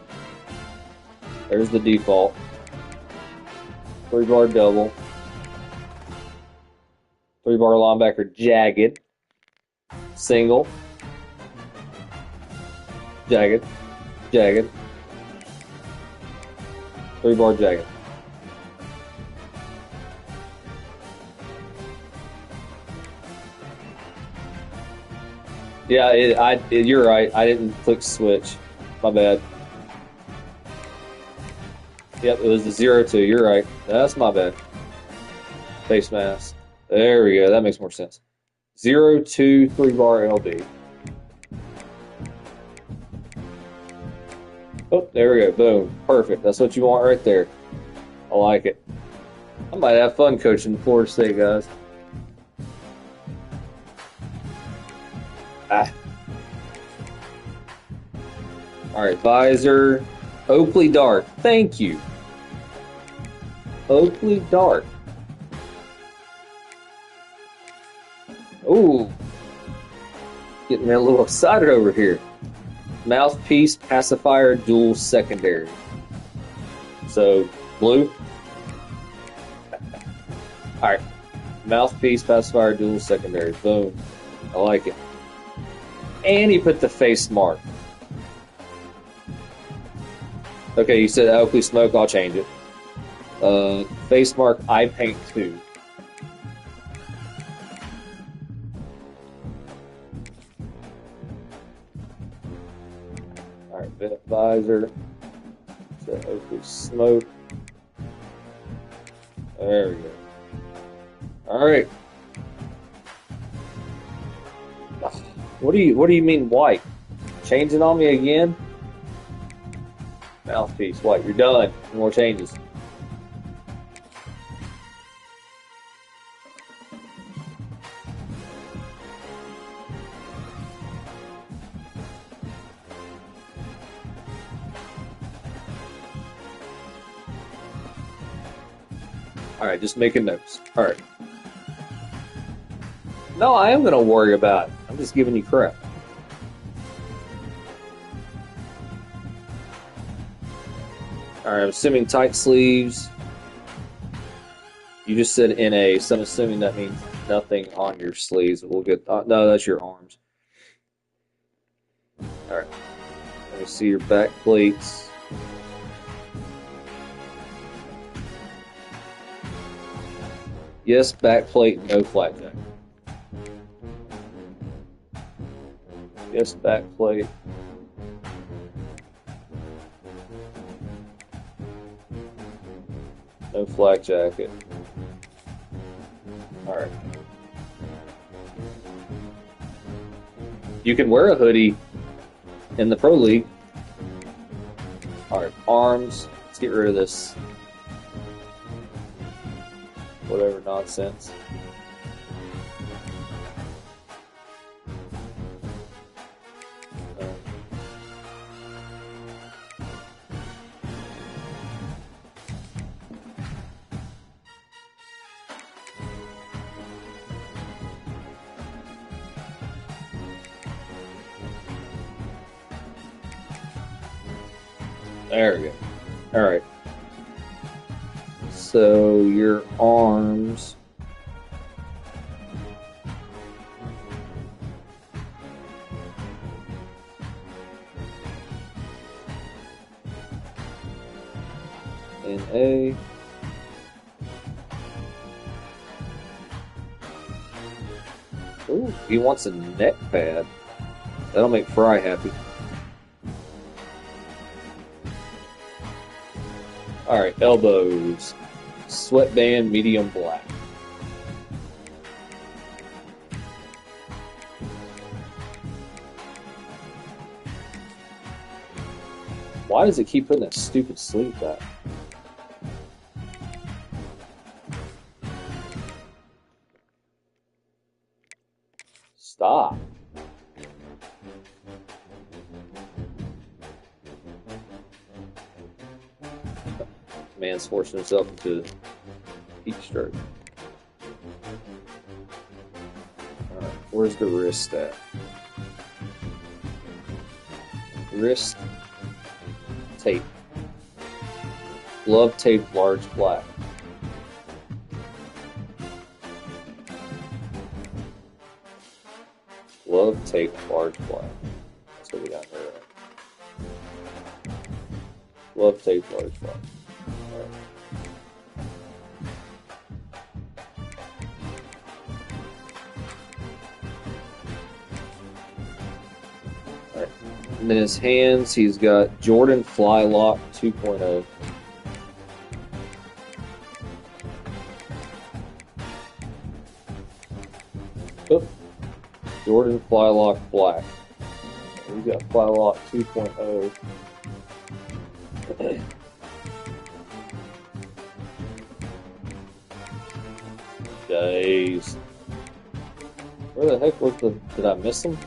There's the default. 3-bar double. 3-bar linebacker jagged. Single. Jagged. Jagged. 3-bar jagged. Yeah, you're right. I didn't click switch. My bad. Yep, it was the 0 2. You're right. That's my bad. Face mask. There we go. That makes more sense. 0 2 3-bar LB. Oh, there we go. Boom. Perfect. That's what you want right there. I like it. I might have fun coaching Florida State, guys. Ah. Alright, visor. Oakley Dark. Thank you. Oakley Dark. Ooh. Getting me a little excited over here. Mouthpiece, pacifier, dual secondary. So, blue. Alright. Mouthpiece, pacifier, dual secondary. Boom. I like it. And he put the face mark. Okay, you said Oakley Smoke, I'll change it. Face mark, eye paint 2. Alright, vent visor. So Oakley Smoke. There we go. Alright. What do you mean white? Change it on me again? Mouthpiece, white. You're done. No more changes. Alright, just making notes. Alright. No, I am going to worry about it. I'm just giving you crap. Alright, I'm assuming tight sleeves. You just said NA, so I'm assuming that means nothing on your sleeves. We'll get... no, that's your arms. Alright. Let me see your back plates. Yes, back plate, no flapjack. Yes, back plate. No flak jacket. Alright. You can wear a hoodie in the Pro League. Alright, arms. Let's get rid of this whatever nonsense. There we go. Alright. So your arms. In A. Ooh, he wants a neck pad. That'll make Fry happy. Alright, elbows. Sweatband, medium black. Why does it keep putting that stupid sleeve back? Stop. Man's forcing himself into heat stroke. Alright, where's the wrist at? Wrist tape. Glove tape, large black. Glove tape, large black. That's what we got here. Glove tape, large black. And in his hands, he's got Jordan Flylock 2.0. Oh, Jordan Flylock Black. We've got Flylock 2.0. Days. Where the heck was the... Did I miss him?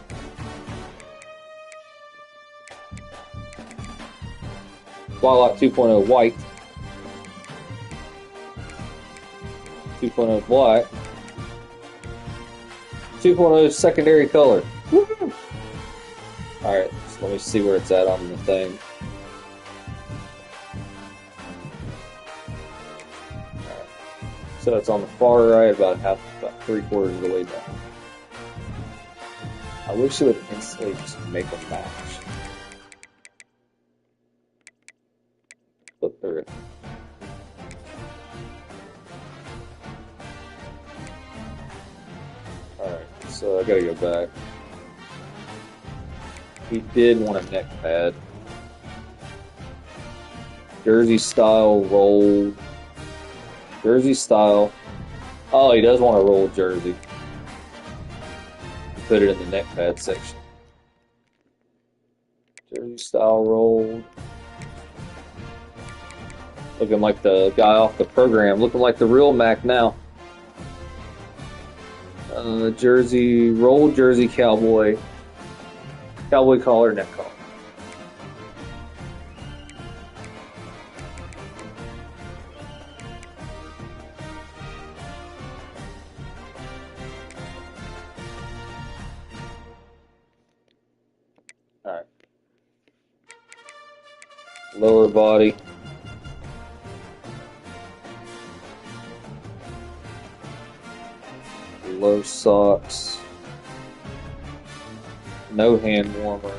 Twilight 2.0 white. 2.0 black. 2.0 secondary color. Woo-hoo! Alright, so let me see where it's at on the thing. Alright. So it's on the far right, about 3/4 of the way down. I wish it would instantly just make a match. Flip through it. Alright, so I gotta go back. He did want a neck pad. Jersey style rolled. Jersey style. Oh, he does want a rolled jersey. Put it in the neck pad section. Jersey style rolled. Looking like the guy off the program. Looking like the real Mac now. Jersey, rolled jersey cowboy. Cowboy collar, neck collar. Alright. Lower body. Low socks. No hand warmer.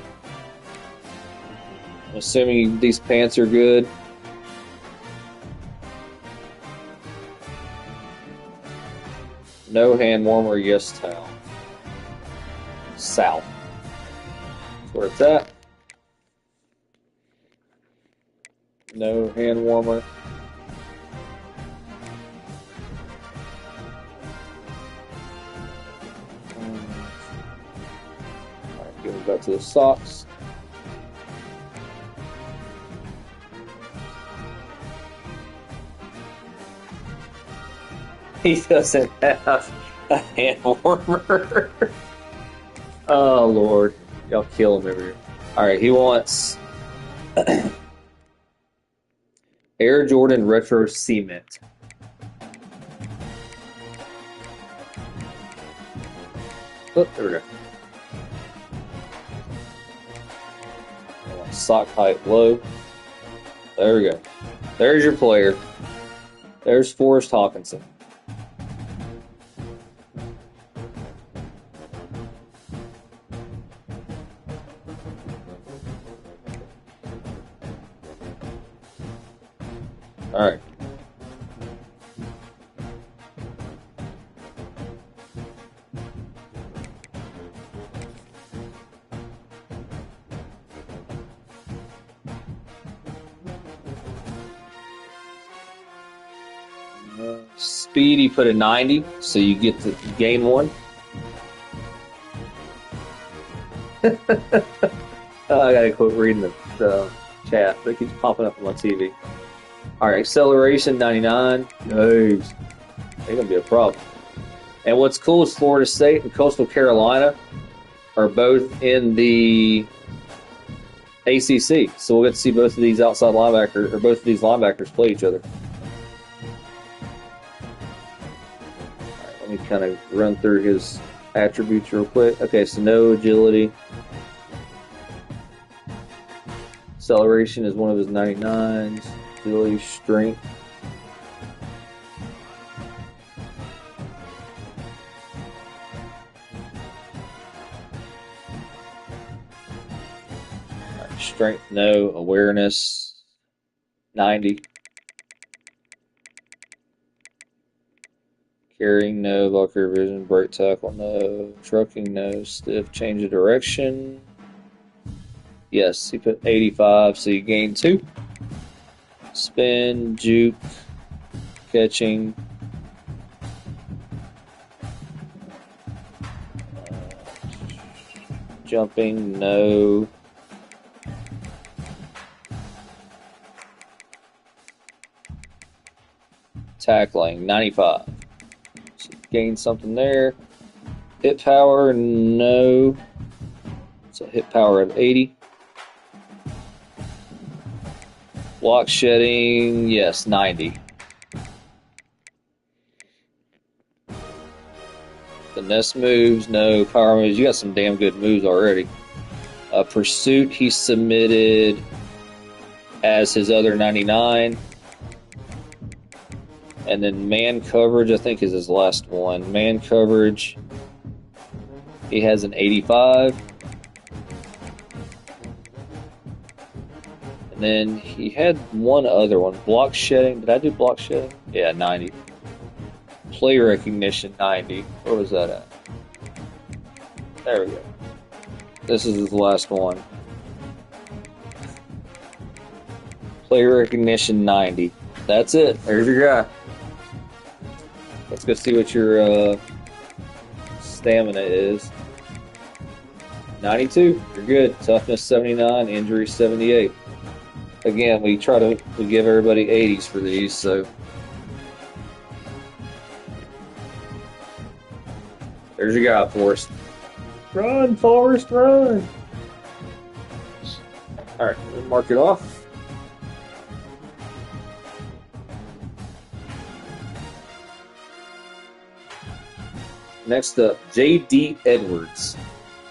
I'm assuming these pants are good. No hand warmer, yes towel. South. That's where it's at. No hand warmer. Alright, going back to the socks. He doesn't have a hand warmer. Oh, Lord. Y'all kill him every year. Alright, he wants Air Jordan Retro Cement. Oh, there we go. Sock height low. There we go. There's your player. There's Forrest Hawkinson. All right. Speed, he put a 90, so you get to gain 1. I gotta quit reading the chat, but it keeps popping up on my TV. Alright, acceleration 99. Nice. Ain't gonna be a problem. And what's cool is Florida State and Coastal Carolina are both in the ACC, so we'll get to see both of these outside linebackers, or both of these linebackers play each other. Alright, let me kind of run through his attributes real quick. Okay, so no agility. Acceleration is one of his 99s. Agility, strength. Strength, no. Awareness, 90. Carrying, no. Valkyrie vision, break tackle, no. Trucking, no. Stiff, change of direction. Yes, he put 85, so you gain 2. Spin, juke, catching. Jumping, no. Tackling, 95. So gain something there. Hit power, no. So hit power of 80. Block shedding, yes, 90. Finesse moves, no. Power moves, you got some damn good moves already. Pursuit, he submitted as his other 99. And then man coverage, I think, is his last one. Man coverage, he has an 85. And then he had one other one. Block shedding. Did I do block shedding? Yeah, 90. Play recognition, 90. Where was that at? There we go. This is his last one. Play recognition, 90. That's it. There's your guy. Let's go see what your stamina is. 92. You're good. Toughness, 79. Injury, 78. Again, we give everybody 80s for these, so there's your guy, Forrest. Run, Forrest, run! Alright, mark it off. Next up, J.D. Edwards.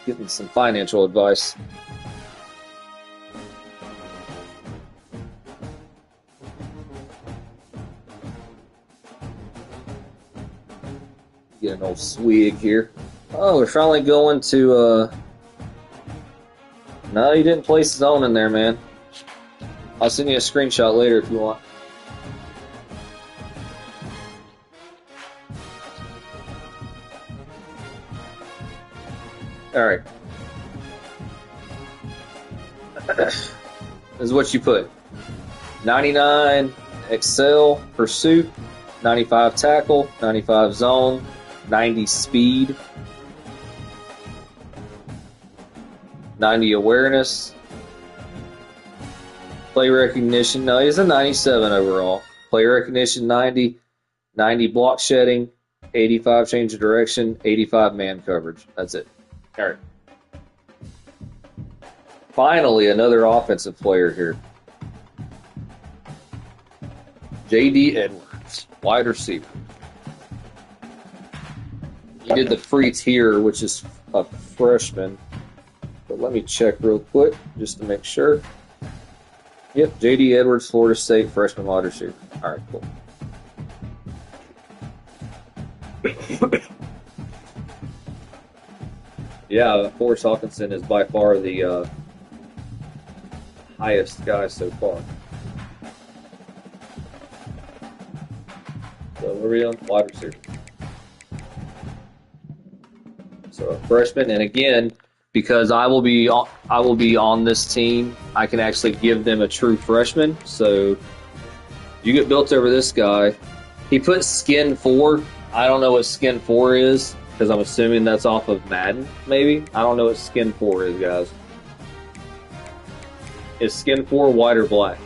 Getting some financial advice. Get an old swig here. Oh, we're finally going to, No, you didn't place zone in there, man. I'll send you a screenshot later if you want. Alright. This is what you put. 99 Excel, Pursuit, 95 Tackle, 95 Zone, 90 Speed, 90 Awareness, Play Recognition. No, he's a 97 overall. Play Recognition, 90, 90 Block Shedding, 85 Change of Direction, 85 Man Coverage. That's it. All right. Finally, another offensive player here. J.D. Edwards, wide receiver. You did the free tier, which is a freshman. But let me check real quick just to make sure. Yep, J.D. Edwards, Florida State, freshman wide receiver. All right, cool. Yeah, Forrest Hawkinson is by far the highest guy so far. So what are we on? Wide receiver. So a freshman, and again, because I will be on this team, I can actually give them a true freshman. So you get built over this guy. He put skin 4. I don't know what skin 4 is, because I'm assuming that's off of Madden, maybe. I don't know what skin 4 is, guys. Is skin 4 white or black?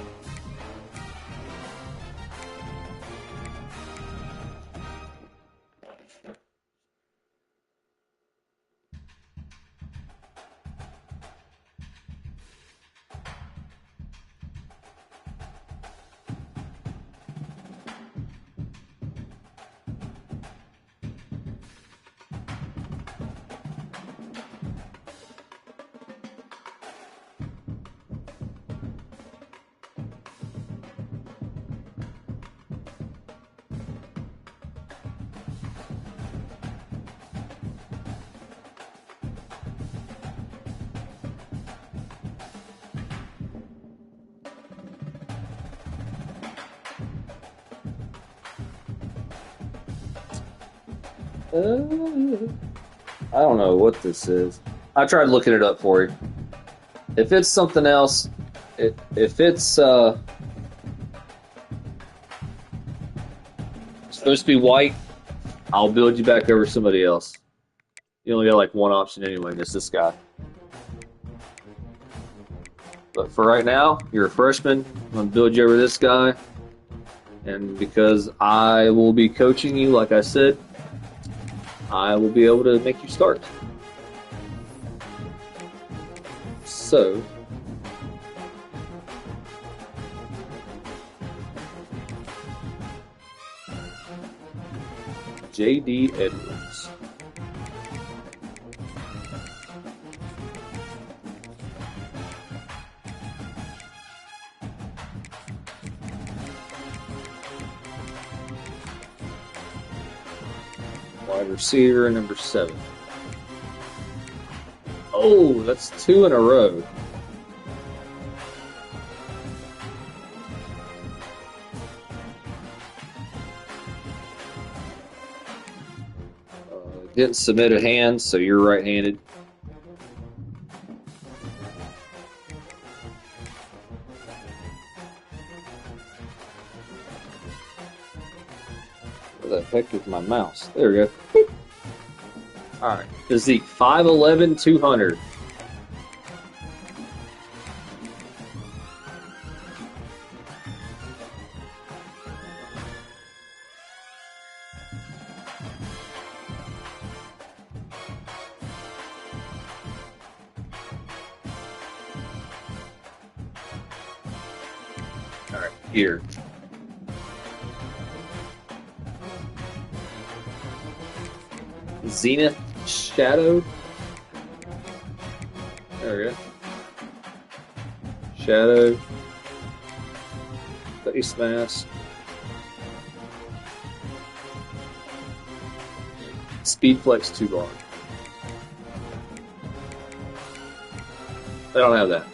I don't know what this is. I tried looking it up for you. If it's something else, if it's supposed to be white, I'll build you back over somebody else. You only got like one option anyway, and it's this guy. But for right now, you're a freshman. I'm going to build you over this guy. And because I will be coaching you, like I said, I will be able to make you start. So, J.D. Edwards. Wide receiver, number 7. Oh, that's 2 in a row. Didn't submit a hand, so you're right-handed. Where the heck is my mouse? There we go. Alright, physique 5'11", 200. Alright, here. Zenith Shadow. There we go. Shadow. Face mask. Speed Flex 2-bar. They don't have that.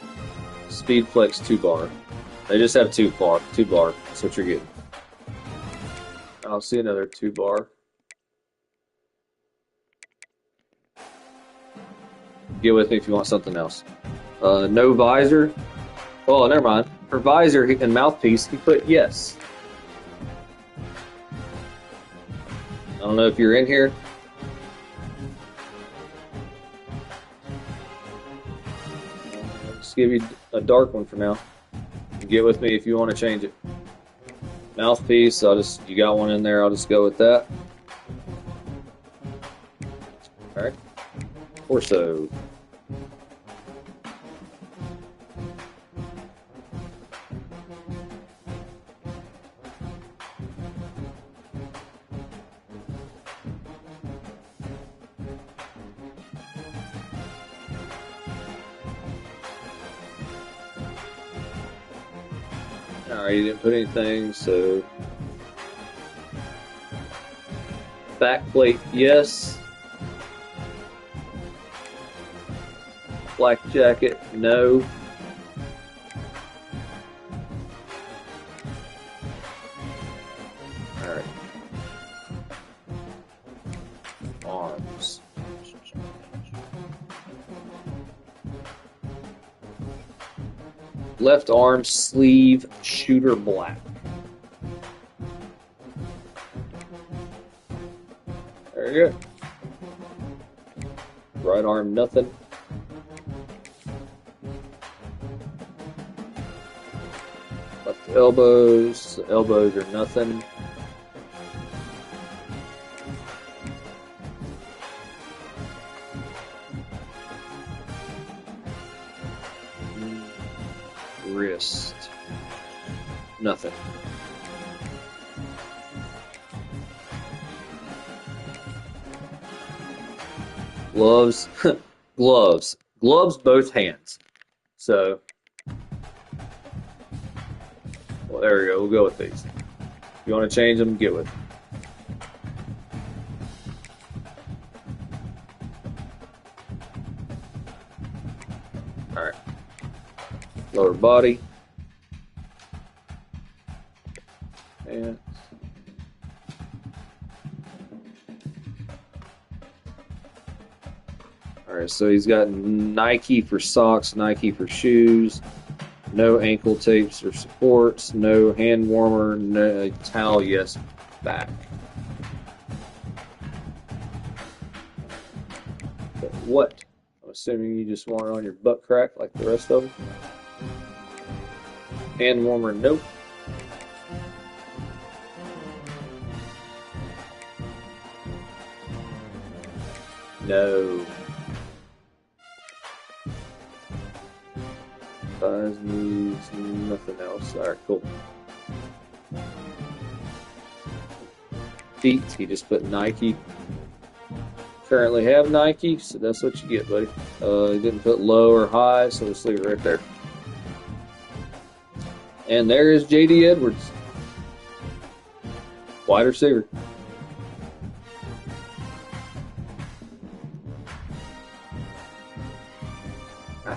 Speed Flex 2-bar. They just have 2-bar. 2-bar. That's what you're getting. I'll see another 2-bar. Get with me if you want something else. No visor. Oh, never mind. For visor and mouthpiece, he put yes. I don't know if you're in here. I'll just give you a dark one for now. Get with me if you want to change it. Mouthpiece, you got one in there, I'll just go with that. Alright. Torso. Alright, you didn't put anything, so back plate, yes. Black jacket, no. Alright. Arms. Left arm sleeve, shooter black. There you go. Right arm, nothing. Left elbows. Elbows are nothing. Wrist. Nothing. Gloves. Gloves. Gloves, both hands. So, well, there we go. We'll go with these. If you want to change them, get with them. Alright. Lower body. And alright, so he's got Nike for socks, Nike for shoes, no ankle tapes or supports, no hand warmer, no towel, yes, back. But what? I'm assuming you just want it on your butt crack like the rest of them. Hand warmer, nope. No. Thighs, knees, nothing else. Alright, cool. feet. He just put Nike. Currently have Nike, so that's what you get, buddy. He didn't put low or high, so just leave it right there. And there is J.D. Edwards, wide receiver.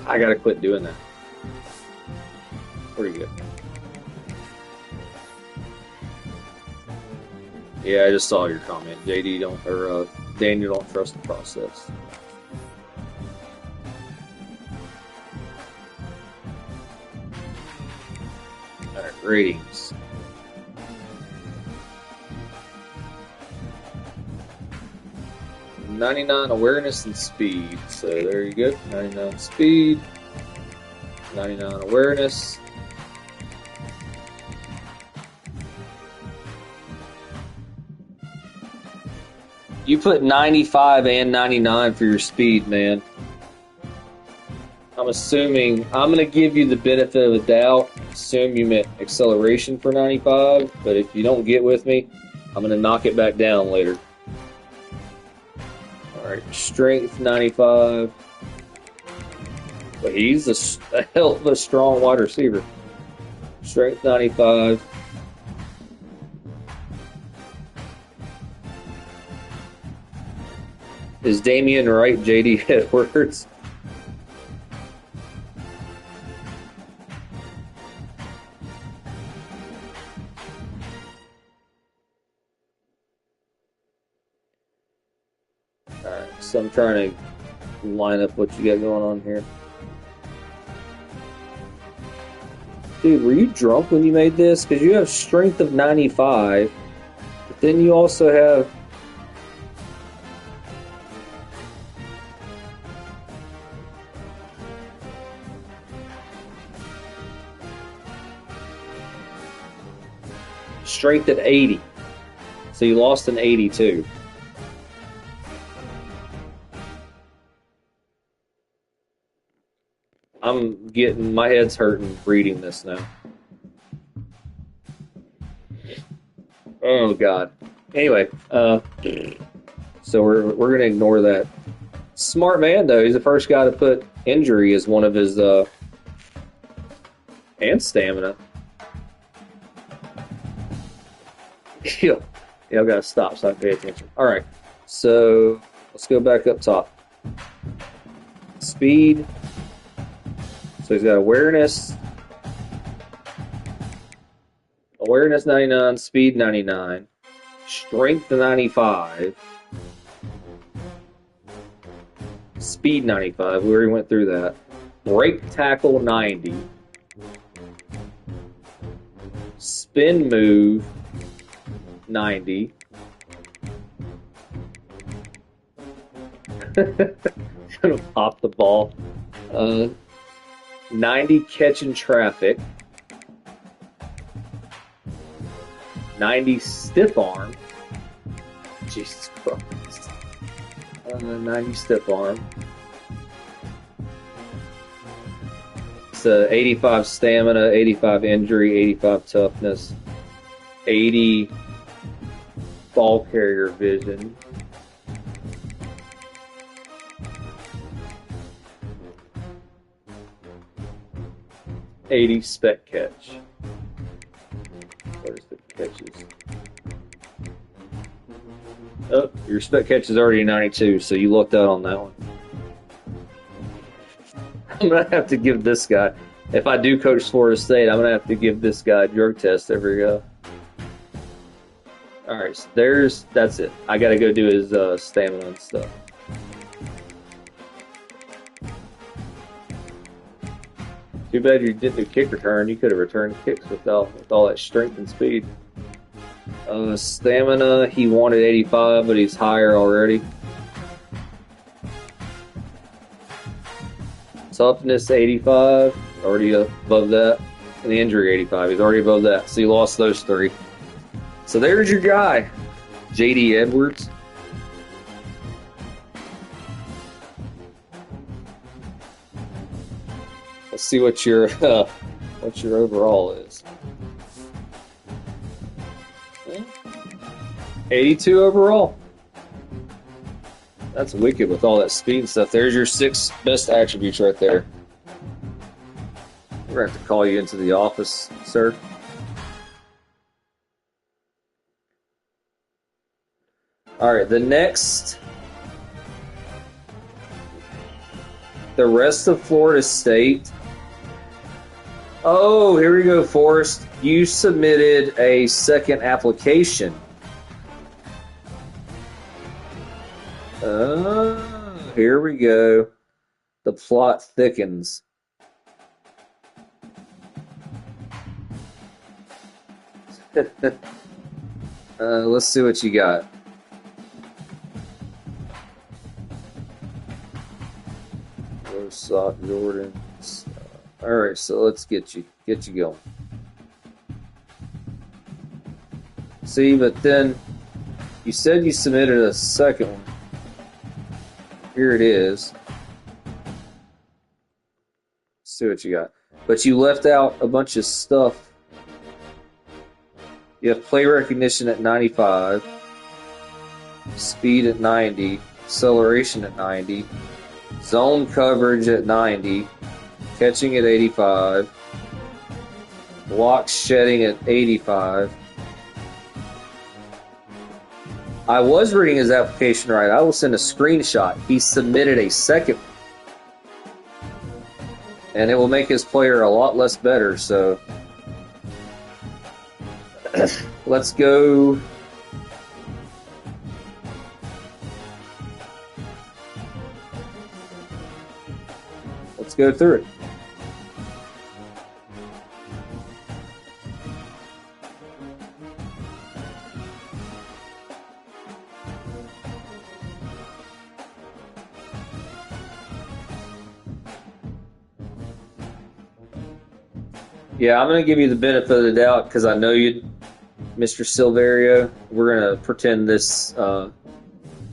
I gotta quit doing that. Pretty good. Yeah, I just saw your comment. JD don't, or Daniel don't trust the process. All right, ratings. .99 awareness and speed. So there you go. 99 speed. 99 awareness. You put 95 and 99 for your speed, man. I'm assuming, I'm going to give you the benefit of the doubt. Assume you meant acceleration for 95, but if you don't get with me, I'm going to knock it back down later. Alright, strength 95. But he's a hell of a strong wide receiver. Strength 95. Is Damian Wright J.D. Edwards? Alright, so I'm trying to line up what you got going on here. Dude, were you drunk when you made this? Because you have strength of 95, but then you also have strength at 80. So you lost an 82. I'm getting, my head's hurting reading this now. Oh God. Anyway, so we're gonna ignore that. Smart man though. He's the first guy to put injury as one of his and stamina. Y'all gotta stop so I can pay attention. All right, so let's go back up top. Speed. So he's got awareness. Awareness 99, speed 99, strength 95, speed 95. We already went through that. Break tackle 90, spin move 90. Gonna pop the ball. 90 catching traffic. 90 stiff arm. Jesus Christ. 90 stiff arm. It's 85 stamina, 85 injury, 85 toughness, 80 ball carrier vision. $80 spec catch. Where's the catches? Oh, your spec catch is already 92, so you lucked out on that one. I'm gonna have to give this guy, if I do coach Florida State, I'm gonna have to give this guy a drug test every go. Alright, so that's it. I gotta go do his stamina and stuff. Too bad you didn't do kick return. You could have returned kicks with all that strength and speed. Stamina, he wanted 85, but he's higher already. Toughness, 85, already above that. And the injury, 85, he's already above that. So you lost those three. So there's your guy, J.D. Edwards. Let's see what your overall is. 82 overall. That's wicked with all that speed and stuff. There's your 6 best attributes right there. We're going to have to call you into the office, sir. Alright, the rest of Florida State. Oh, here we go, Forrest. You submitted a second application. Here we go. The plot thickens. Let's see what you got. Sock Jordans. All right, so let's get you going. See, but then you said you submitted a second one. Here it is. Let's see what you got. But you left out a bunch of stuff. You have play recognition at 95, speed at 90, acceleration at 90, zone coverage at 90, catching at 85, block shedding at 85. I was reading his application right. I will send a screenshot. He submitted a second, and it will make his player a lot less better. So let's go. Let's go through it. Yeah, I'm going to give you the benefit of the doubt because I know you, Mr. Silverio. We're going to pretend this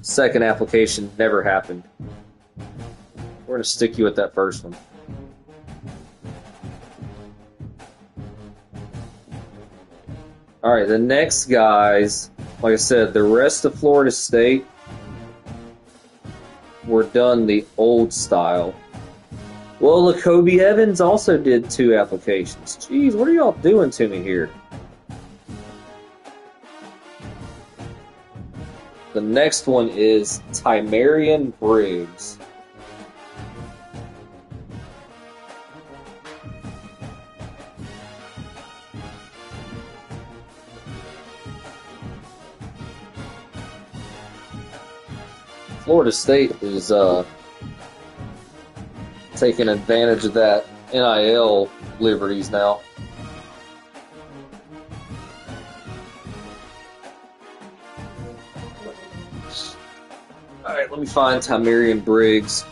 second application never happened. We're going to stick you with that first one. All right, the next guys, like I said, the rest of Florida State were done the old style. Well, Lacoby Evans also did 2 applications. Jeez, what are y'all doing to me here? The next one is Tymarian Briggs. Florida State is taking advantage of that NIL liberties now. All right, let me find Tymarian Briggs.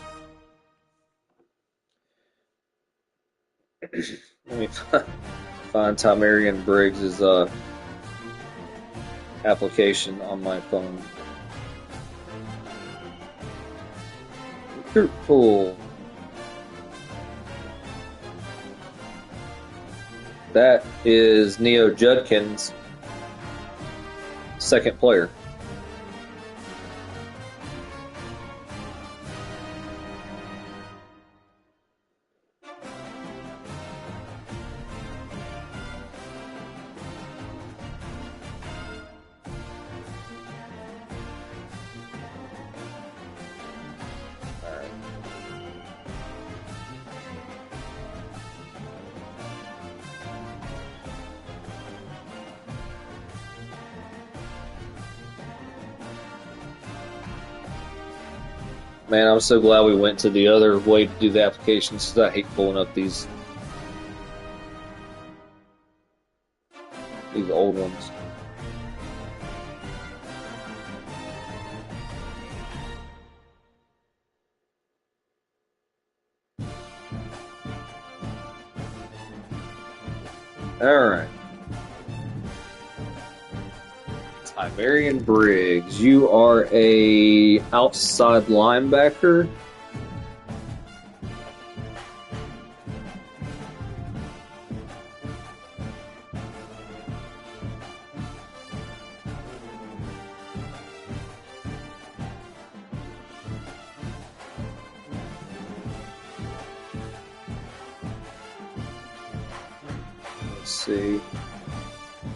Let me find Tymarian Briggs' application on my phone. Recruit pool. That is Neo Judkins' second player. Man, I'm so glad we went to the other way to do the applications because I hate pulling up these old ones. All right. Tymarian Briggs, you are a outside linebacker. see.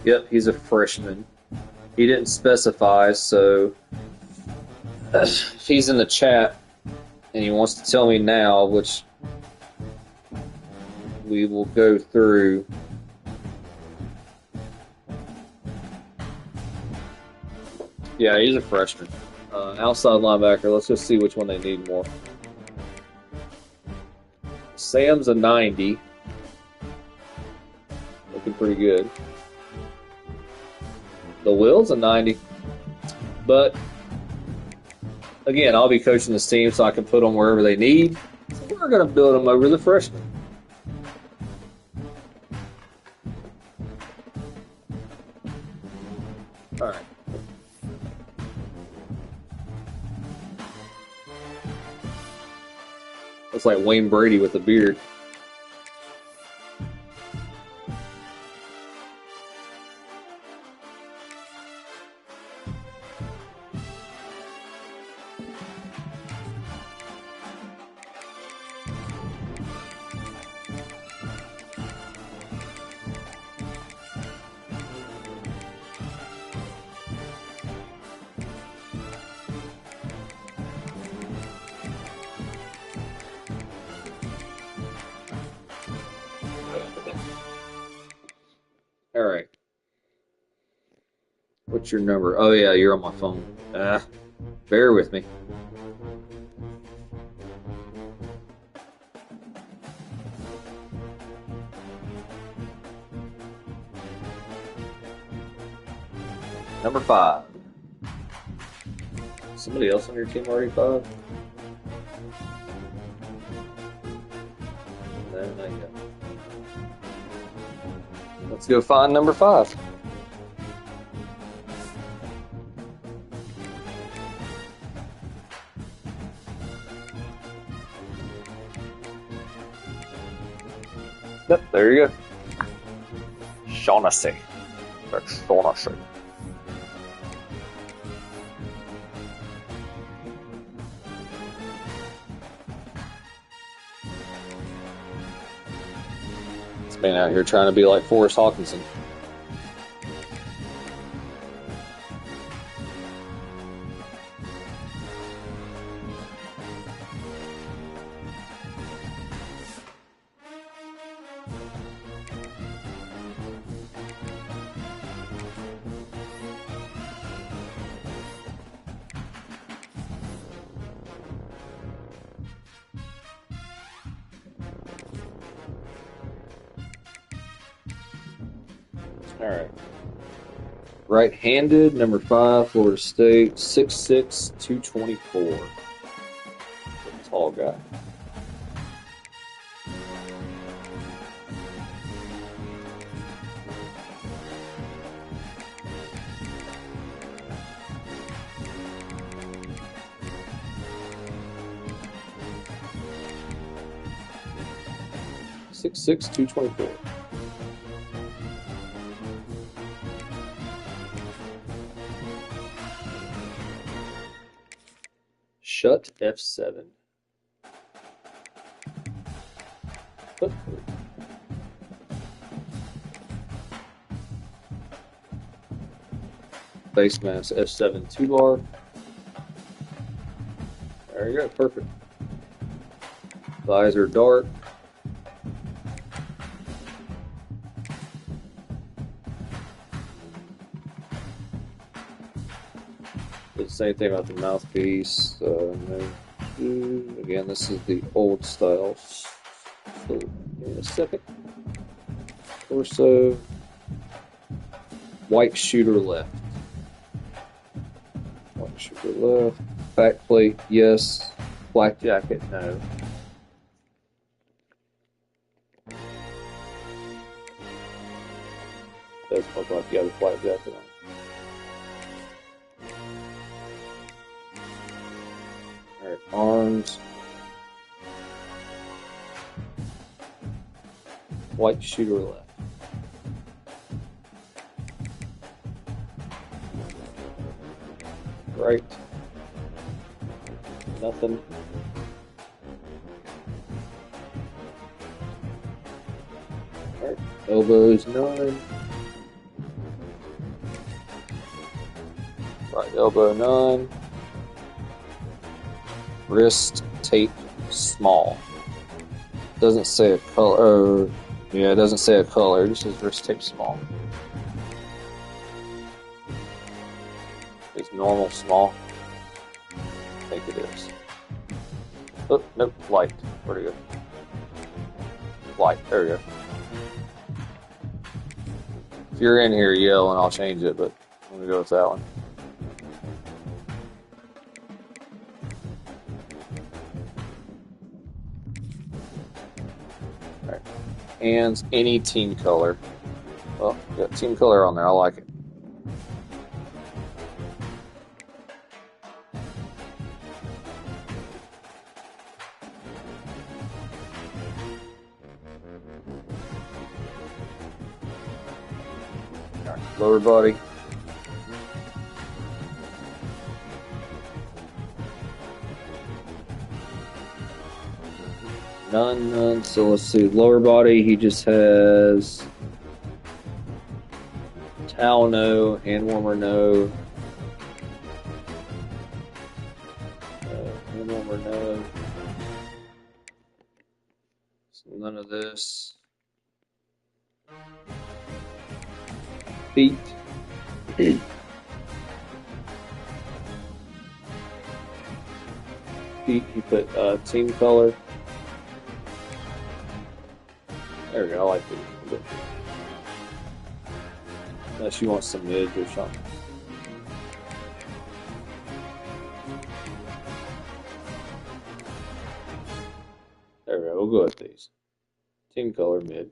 Yep, he's a freshman. He didn't specify, so if he's in the chat and he wants to tell me now, which we will go through. Yeah, he's a freshman. Outside linebacker. Let's just see which one they need more. Sam's a 90. Looking pretty good. The Will's a 90. But, again, I'll be coaching this team so I can put them wherever they need. So we're going to build them over the freshmen. All right. Looks like Wayne Brady with a beard. All right. What's your number? Oh, yeah, you're on my phone. Bear with me. Number 5. Somebody else on your team already 5? No, not yet. Let's go find number 5. Yep, there you go. Shaughnessy. That's Shaughnessy. This man out here trying to be like Forrest Hawkinson. All right. Right-handed, number 5, Florida State, 6'6", 224. Tall guy. Six 224. Shut F7. Face mask F7 2-bar. There you go, perfect. Visor dark. The same thing about the mouthpiece. Again, this is the old style. So, give me a second. Torso. White shooter left. White shooter left. Back plate, yes. Black jacket, no. Doesn't look like you have a black jacket on. Alright, arms. White shooter left. Right. Nothing. Alright. Elbows, none. Right elbow, none. Wrist tape, small. Doesn't say a color. Oh, yeah, it doesn't say a color. It just says wrist tape, small. Is normal, small? I think it is. Oh, nope, light. Where'd it go? Light, there we go. If you're in here, yell and I'll change it, but I'm gonna go with that one. Alright. Hands, any team color. Well, got team color on there, I like it. Alright, lower body. None. So let's see. Lower body, he just has towel, no. Hand warmer, no. Hand warmer, no. So none of this. Feet. Feet, you put team color. There we go, I like it. Unless you want some mids or something. There we go, we'll go with these. Team color, mid.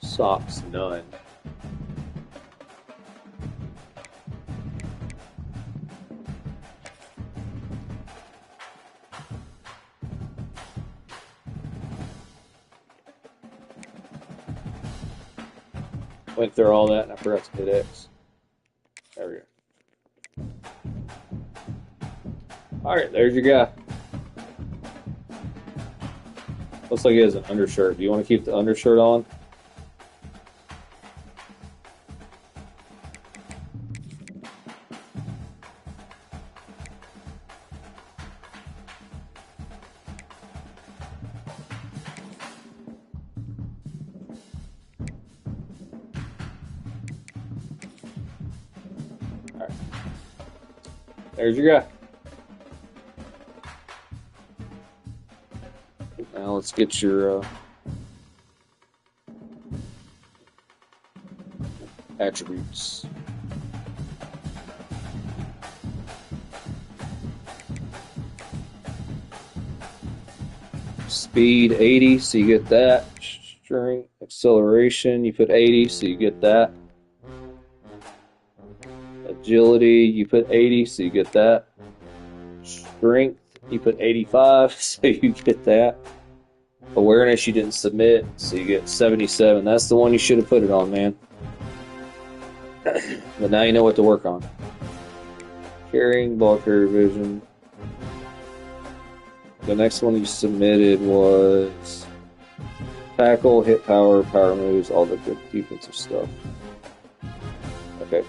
Socks, none. Went through all that and I forgot to hit X. There we go. Alright, there's your guy. Looks like he has an undershirt. Do you want to keep the undershirt on? Alright. There's your guy. Now let's get your attributes. Speed 80, so you get that. Strength, acceleration, you put 80, so you get that. Agility, you put 80, so you get that. Strength, you put 85, so you get that. Awareness, you didn't submit, so you get 77. That's the one you should have put it on, man. But now you know what to work on. Carrying, ball carrier vision. The next one you submitted was tackle, hit power, power moves, all the good defensive stuff. Okay.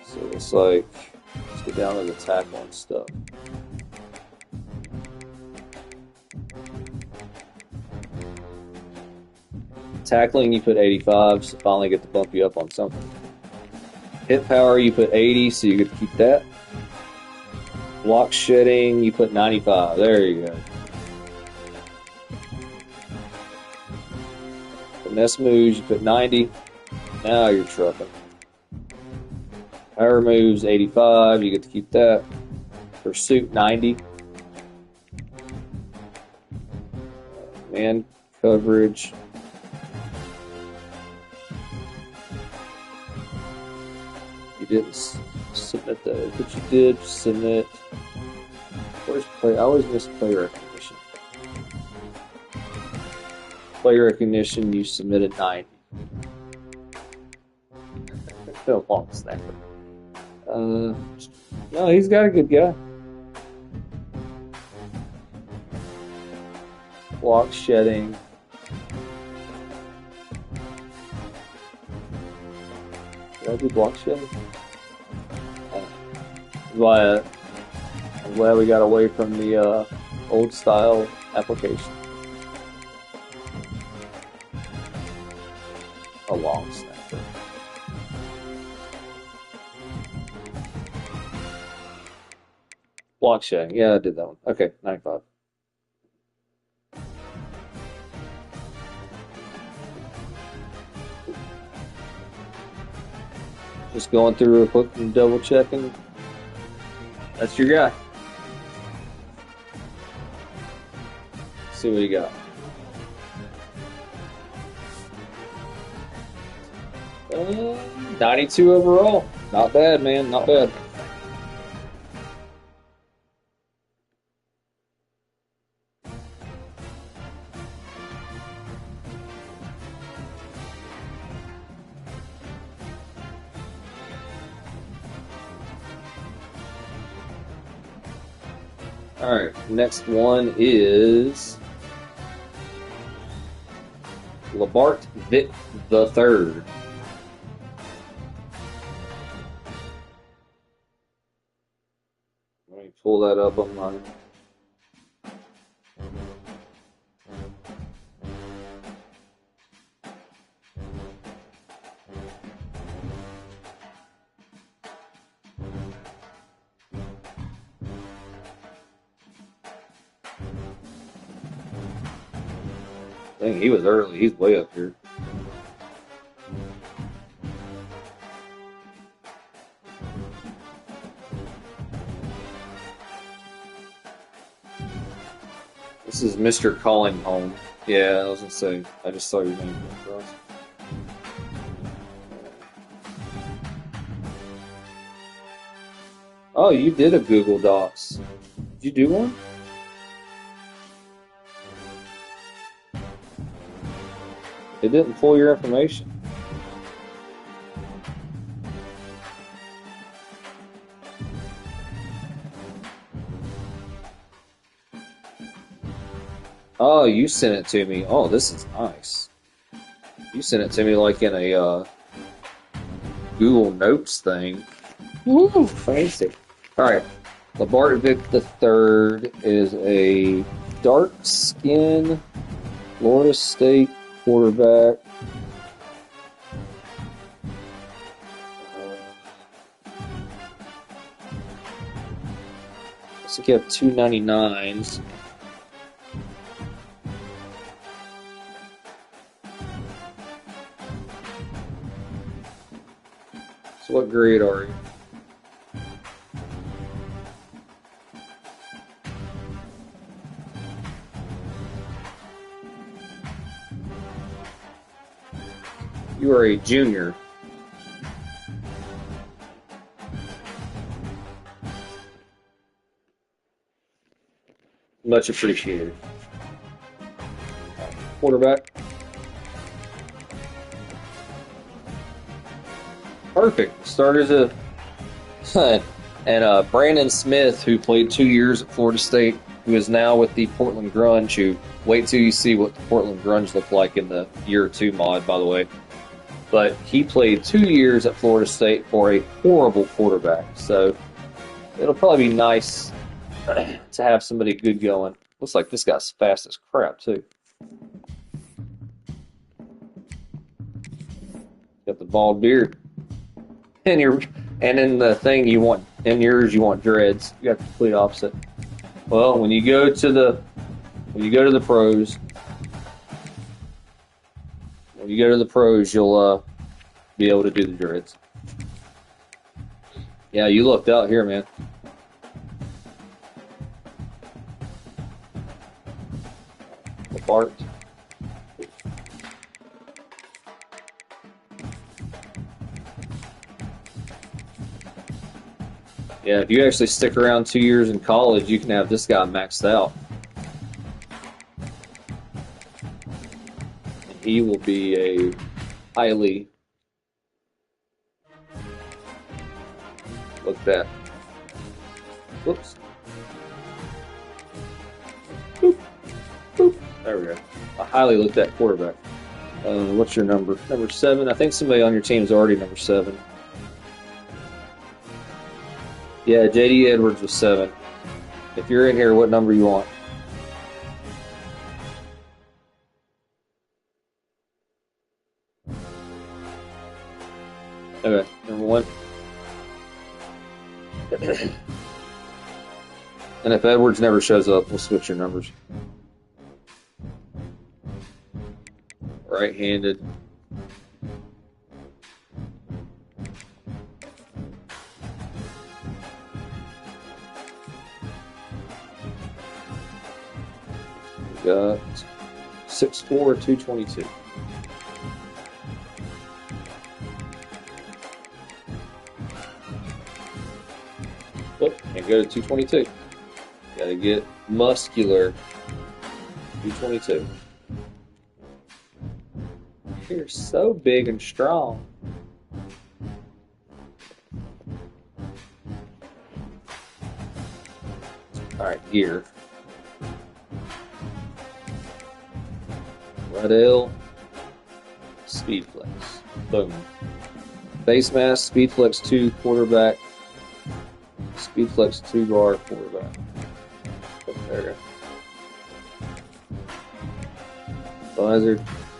So it's like, let's get down to the tackle and stuff. Tackling, you put 85, so finally get to bump you up on something. Hit power, you put 80, so you get to keep that. Block shedding, you put 95. There you go. Finesse moves, you put 90. Now you're trucking. Power moves, 85. You get to keep that. Pursuit, 90. Man coverage. You didn't submit those, but you did submit. Where's play? I always miss player recognition. play recognition, you submitted 90. Still long snapper. No, he's got a good guy. Block shedding. Did I do block shedding? I'm glad we got away from the old style application. A long snapper. Block shedding. Yeah, I did that one. Okay, 95. Just going through real quick and double checking. That's your guy. See what you got. 92 overall. Not bad, man. Not bad. All right, next one is Labart Vic the Third. Let me pull that up on my. Dang, he was early. He's way up here. This is Mr. Calling Home. Yeah, I was gonna say. I just saw your name across. Oh, you did a Google Docs. Did you do one? It didn't pull your information. Oh, you sent it to me. Oh, this is nice. You sent it to me like in a Google Notes thing. Woo, fancy. All right. Labart Vic III is a dark-skinned Florida State quarterback. Looks like you have 299s. So what grade are you? You are a junior. Much appreciated. Quarterback. Perfect. Started as a and Brandon Smith, who played 2 years at Florida State, who is now with the Portland Grunge. Who wait till you see what the Portland Grunge looked like in the year 2 mod, by the way. But he played 2 years at Florida State for a horrible quarterback. So it'll probably be nice to have somebody good going. Looks like this guy's fast as crap, too. Got the bald beard. And in the thing you want, in yours you want dreads. You got the complete opposite. Well, when you go to the pros, you'll be able to do the dreads. Yeah, you lucked out here, man. Bart. Yeah, if you actually stick around 2 years in college, you can have this guy maxed out. he will be a highly look that. Whoops. Boop. Boop. There we go. A highly looked at quarterback. What's your number? Number 7. I think somebody on your team is already number 7. Yeah, J.D. Edwards was 7. If you're in here, what number you want? Okay, number 1. And if Edwards never shows up, we'll switch your numbers. Right-handed. We got 6'4", 222. Oh, can't go to 222. Gotta get muscular. 222. You're so big and strong. Alright, gear. Waddell. Speed flex. Boom. Face mask, speed flex 2, quarterback. Speed flex 2 guard, quarterback. There we go. Visor.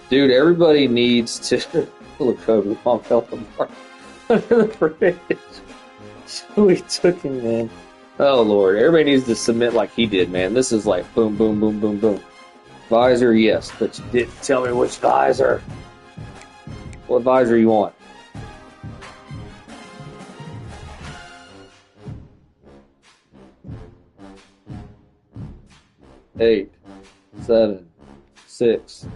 Dude, everybody needs to look over the pump help him under the bridge. So we took him, man. Oh Lord, everybody needs to submit like he did, man. This is like boom, boom, boom, boom, boom. Visor, yes, but you didn't tell me which visor. What visor you want? Eight, 7, 6.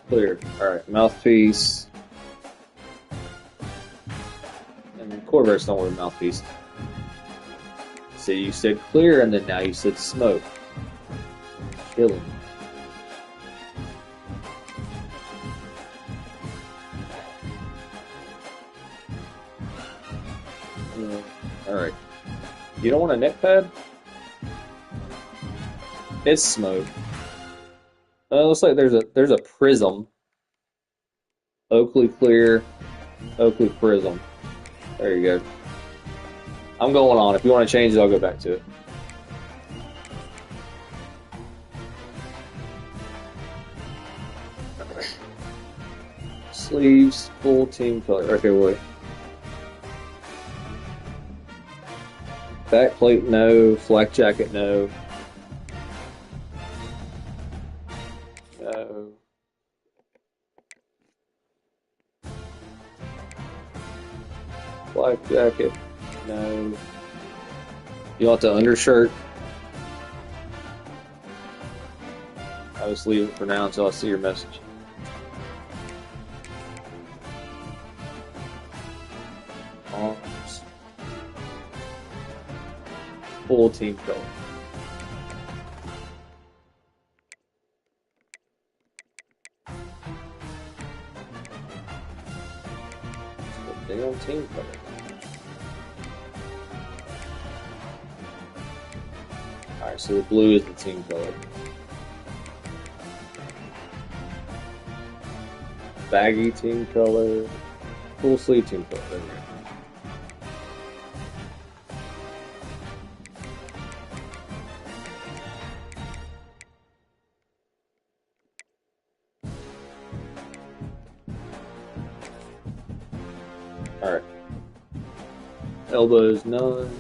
Clear. Alright, mouthpiece. And then quarterbacks don't wear mouthpiece. So you said clear, and then now you said smoke. Killing. Alright. You don't want a neck pad? It's smoke. Looks like there's a prism. Oakley clear. Oakley prism. There you go. I'm going on. If you want to change it, I'll go back to it. Sleeves, full team color. Okay, wait. Back plate, no. Flak jacket, no. No. Flak jacket, no. You want the undershirt? I'll just leave it for now until I see your message. Arms. Full team color. Damn team color. Alright, so the blue is the team color. Baggy team color. Full sleeve team color. There we go. Alright. Elbows, none.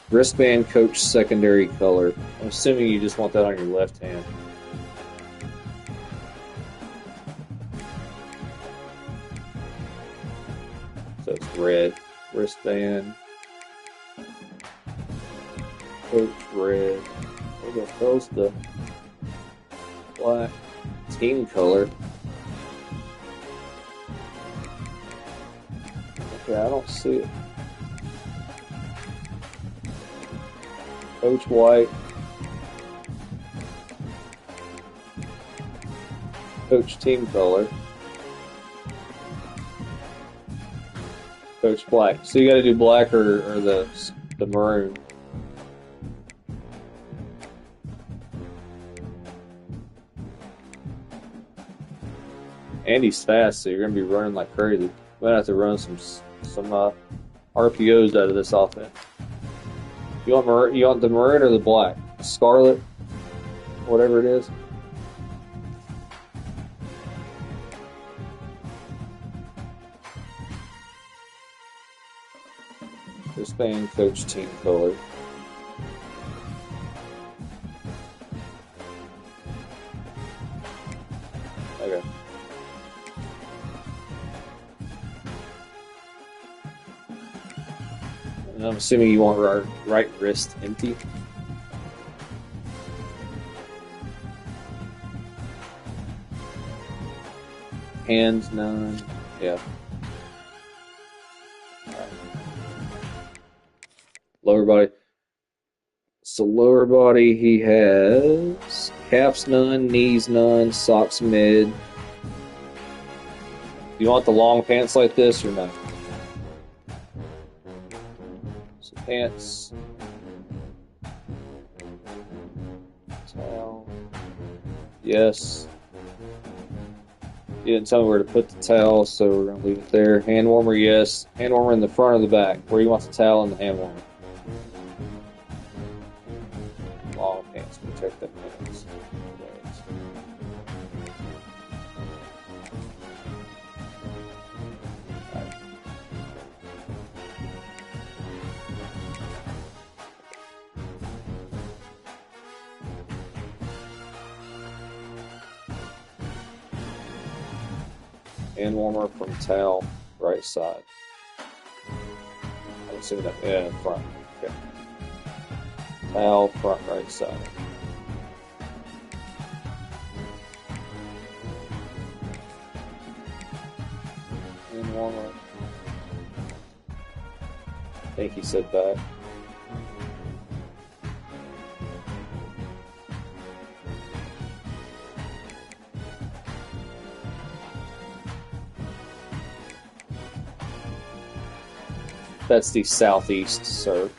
Wristband coach secondary color. I'm assuming you just want that on your left hand. So it's red. Wristband. Coach red. What the hell's the black team color? Okay, I don't see it. Coach white. Coach team color. Coach black. So you got to do black or the maroon. Andy's fast, so you're gonna be running like crazy. We're gonna have to run some RPOs out of this offense. You want the maroon or the black? Scarlet, whatever it is. Wristband, coach, team color. Okay. And I'm assuming you want right wrist empty. Hands none. Yeah. Lower body. So lower body, he has calves none, knees none, socks mid. You want the long pants like this or not? So pants. Towel. Yes. You didn't tell me where to put the towel, so we're going to leave it there. Hand warmer, yes. Hand warmer in the front or the back? Where you want the towel and the hand warmer? Long pants, protect the pants. Right. Hand warmer from towel, right side. I'm assuming that, yeah, front. Okay. Towel, front, right side. Hand warmer. I think he said back. That's the southeast, sir.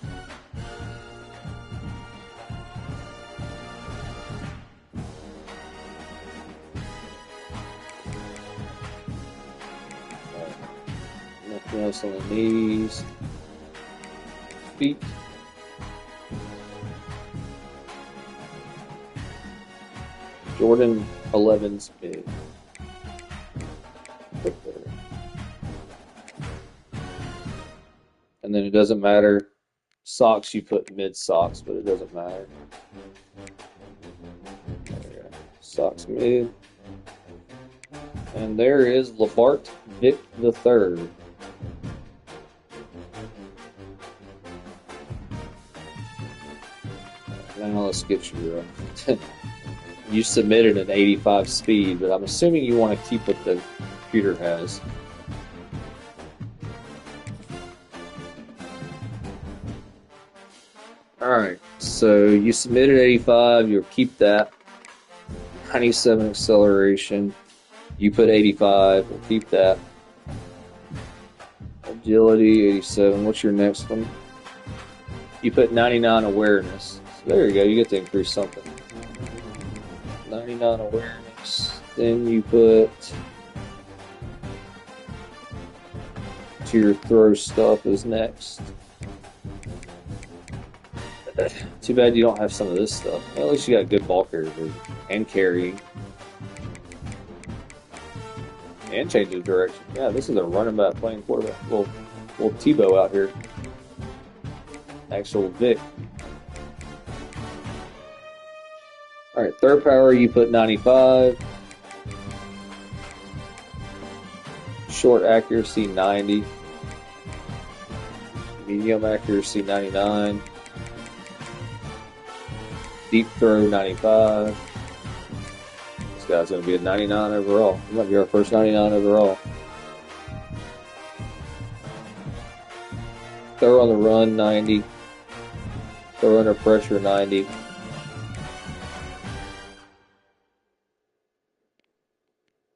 Nothing else on the knees. Feet. Jordan 11's mid. And then it doesn't matter. Socks, you put mid socks, but it doesn't matter. There, socks mid. And there is Labart Vic III. Now let's get your. You submitted an 85 speed, but I'm assuming you want to keep what the computer has. Alright, so you submitted 85, you'll keep that. 97 acceleration. You put 85, we'll keep that. Agility, 87. What's your next one? You put 99 awareness. So there you go, you get to increase something. 99 awareness. Then you put to your throw stuff is next. Too bad you don't have some of this stuff. Well, at least you got good ball carrier and carrying. And change of direction. Yeah, this is a running back playing quarterback. Little Tebow out here. Actual Vic. Alright, third power you put 95. Short accuracy 90. Medium accuracy 99. Deep throw 95. This guy's going to be a 99 overall. He might be our first 99 overall. Throw on the run 90. Throw under pressure 90.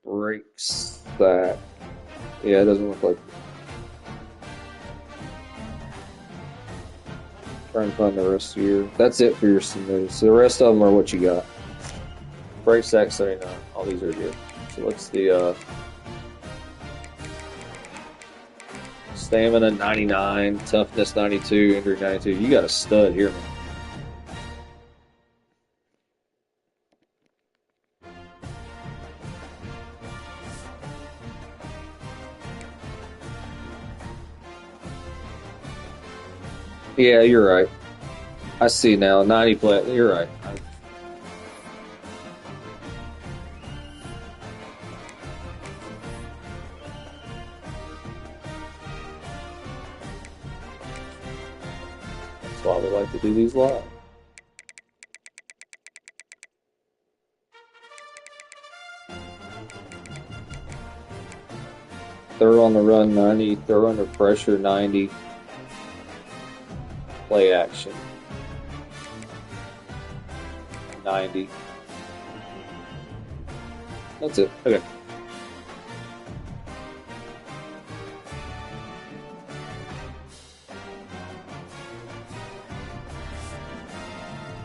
Breaks that. Yeah, it doesn't look like. Try and find the rest of your. That's it for your submitters. So the rest of them are what you got. Break sack 79. All these are good. So what's the stamina 99, toughness 92, injury 92. You got a stud here, man. Yeah, you're right. I see now. 90 play. You're right. That's why we like to do these live. Throw on the run 90. Throw under pressure 90. Play action 90. That's it. Okay.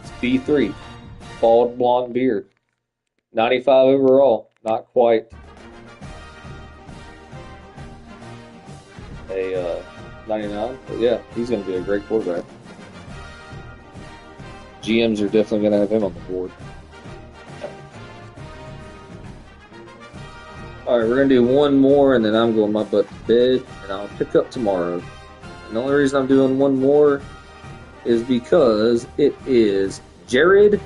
It's B3. Bald blonde beard. 95 overall. Not quite a 99. But yeah, he's going to be a great quarterback. GMs are definitely going to have him on the board. All right, we're going to do one more, and then I'm going my butt to bed, and I'll pick up tomorrow. And the only reason I'm doing one more is because it is Jared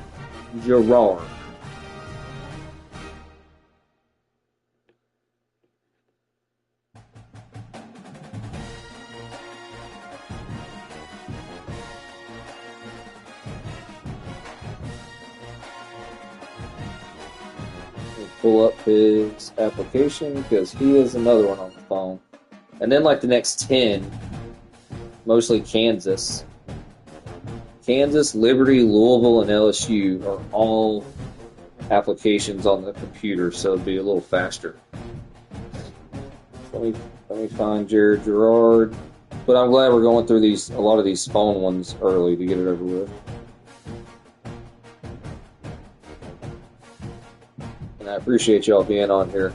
Gerard. Pull up his application because he is another one on the phone. And then like the next 10, mostly Kansas. Kansas, Liberty, Louisville, and LSU are all applications on the computer, so it'd be a little faster. Let me find Jared Gerard. But I'm glad we're going through a lot of these phone ones early to get it over with. And I appreciate y'all being on here,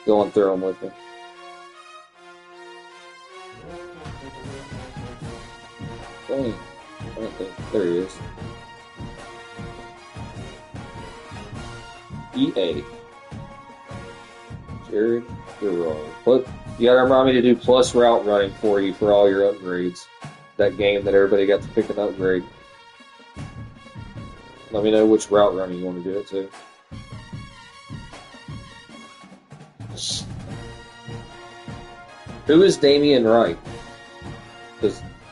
going through them with me. Dang. There he is. EA. Jared Gerard. But you gotta remind me to do plus route running for you for all your upgrades. That game that everybody got to pick an upgrade. Let me know which route running you want to do it to. Who is Damian Wright?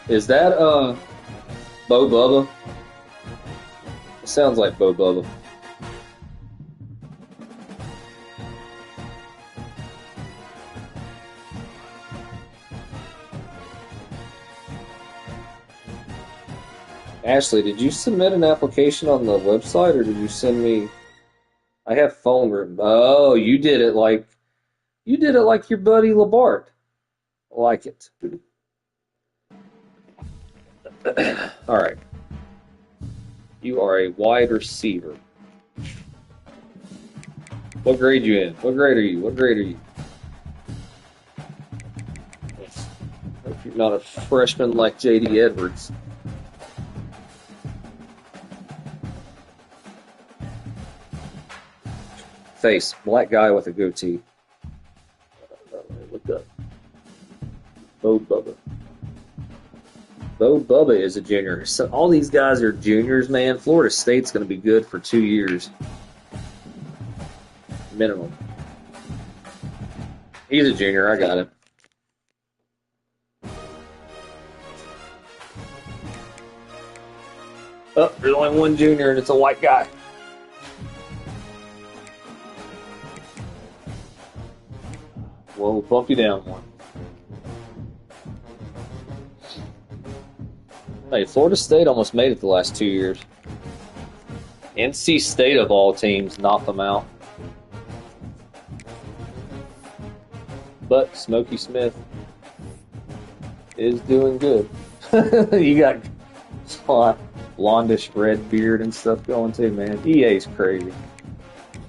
Is that Bo Bubba? It sounds like Bo Bubba. Ashley, did you submit an application on the website, or did you send me? I have phone room. Oh, you did it like your buddy Labart. I like it. All right. You are a wide receiver. What grade you in? What grade are you? What grade are you? Hope you're not a freshman like J.D. Edwards. Face, black guy with a goatee. Look up. Bo Bubba. Bo Bubba is a junior. So all these guys are juniors, man. Florida State's going to be good for 2 years. Minimum. He's a junior. I got it. Oh, there's only one junior, and it's a white guy. We'll bump you down one. Hey, Florida State almost made it the last 2 years. NC State, of all teams, knocked them out. But Smokey Smith is doing good. You got blondish red beard and stuff going too, man. EA's crazy.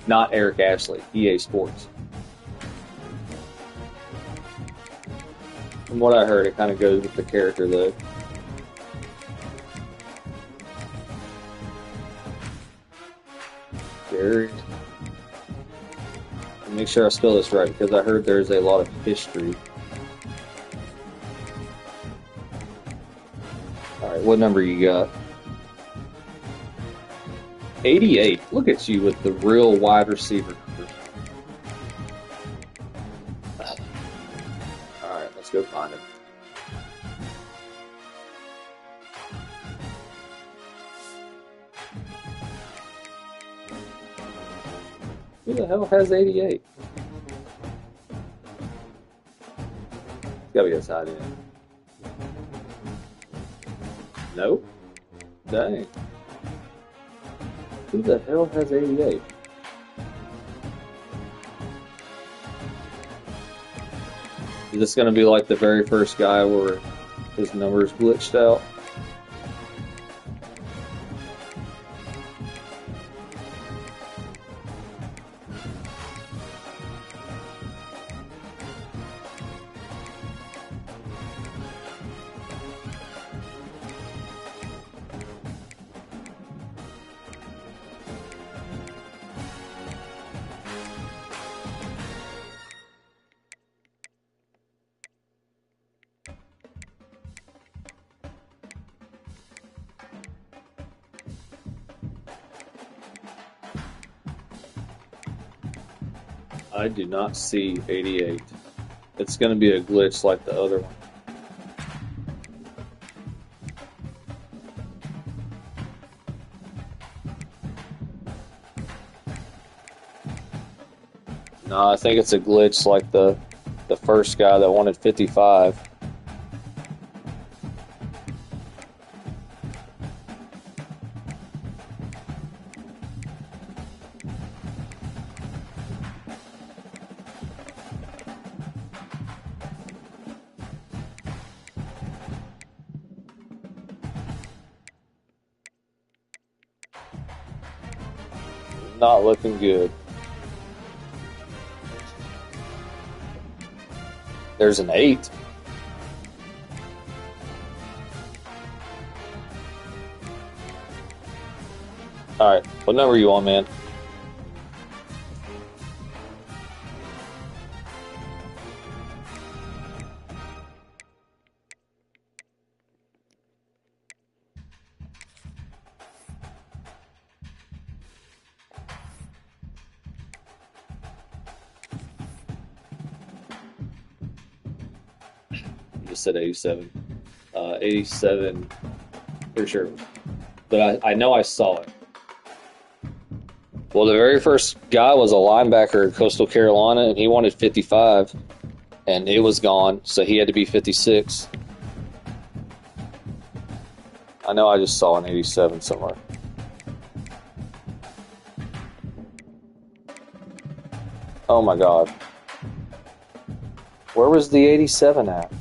Not Eric Ashley, EA Sports. From what I heard, it kind of goes with the character, though. Jared. Make sure I spell this right, because I heard there's a lot of history. Alright, what number you got? 88. Look at you with the real wide receiver numbers. Alright, let's go find him. Who the hell has 88? It's gotta be a tight end. Nope. Dang. Who the hell has 88? Is this gonna be like the very first guy where his numbers glitched out? I do not see 88. It's going to be a glitch like the other one. No, I think it's a glitch like the first guy that wanted 55. Not looking good. There's an 8. Alright, what number are you on, man? Just said 87. 87, for sure. But I know I saw it. Well, the very first guy was a linebacker at Coastal Carolina, and he wanted 55, and it was gone, so he had to be 56. I know I just saw an 87 somewhere. Oh my God. Where was the 87 at?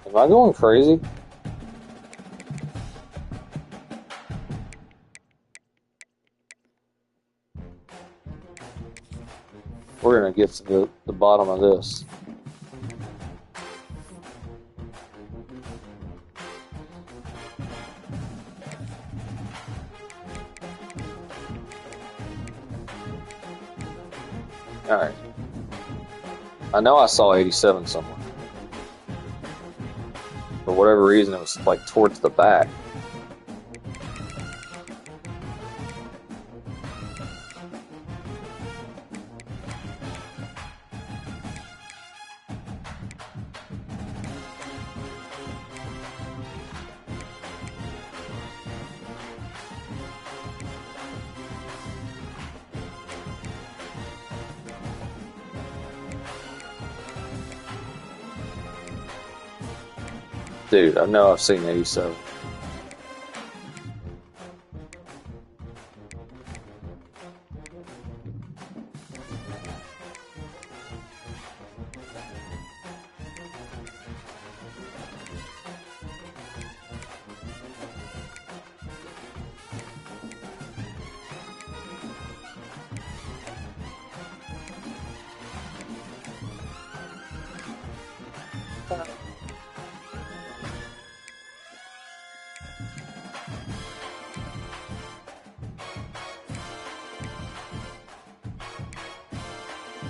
Am I going crazy? We're going to get to the bottom of this. Alright. I know I saw 87 somewhere. For whatever reason, it was like towards the back. Dude, I know I've seen 87.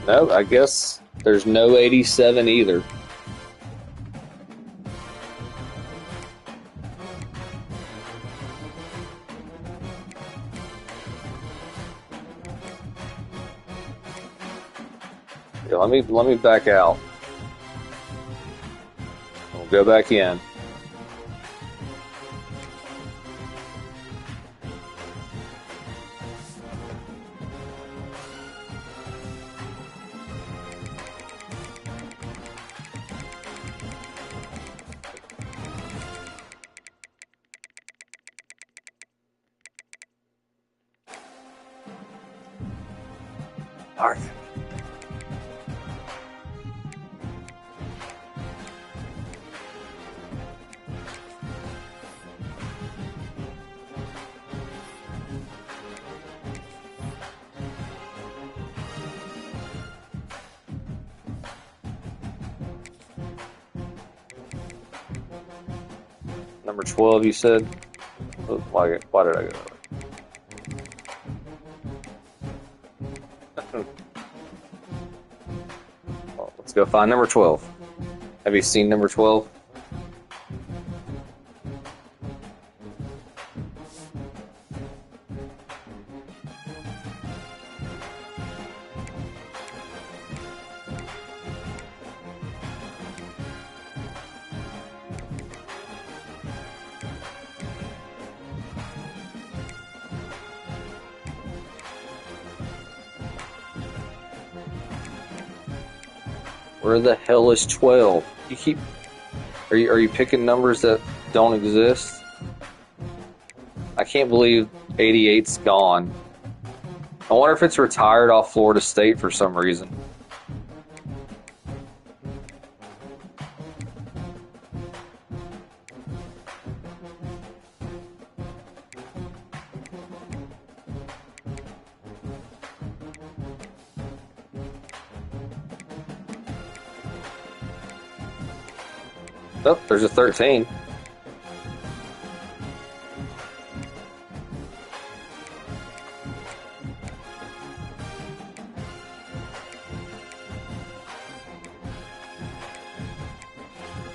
No, I guess there's no 87 either. Yeah, let me back out. We'll go back in. All right. Number 12, you said? Why did I go there? Well, let's go find number 12. Have you seen number 12? Where the hell is 12? You keep... Are you picking numbers that don't exist? I can't believe 88's gone. I wonder if it's retired off Florida State for some reason. Oh, there's a 13.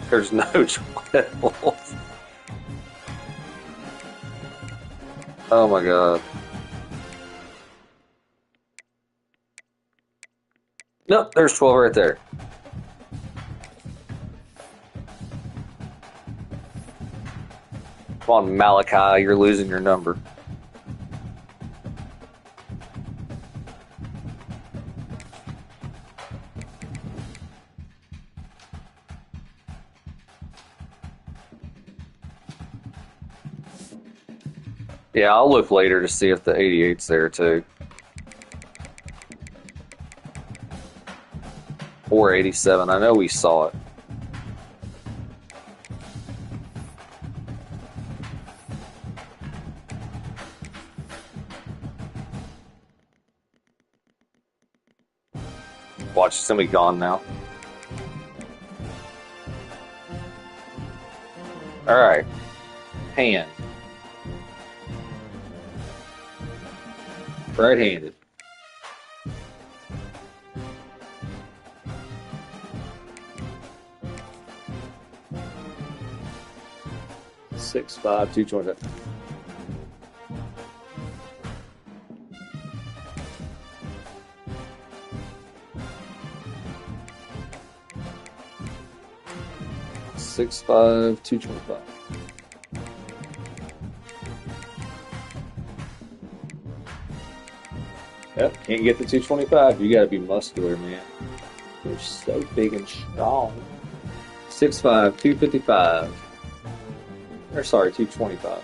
There's no 12. Oh my god. Nope, there's 12 right there. Come on, Malachi, you're losing your number. Yeah, I'll look later to see if the 88's there too. Or 87. I know we saw it. Watch, it's gonna be gone now. Alright. Hand. Right-handed. Six, 5, 220. Six, 5, 225. Yep, can't get the 225. You gotta be muscular, man. You're so big and strong. 6'5", 255. Or sorry, 225.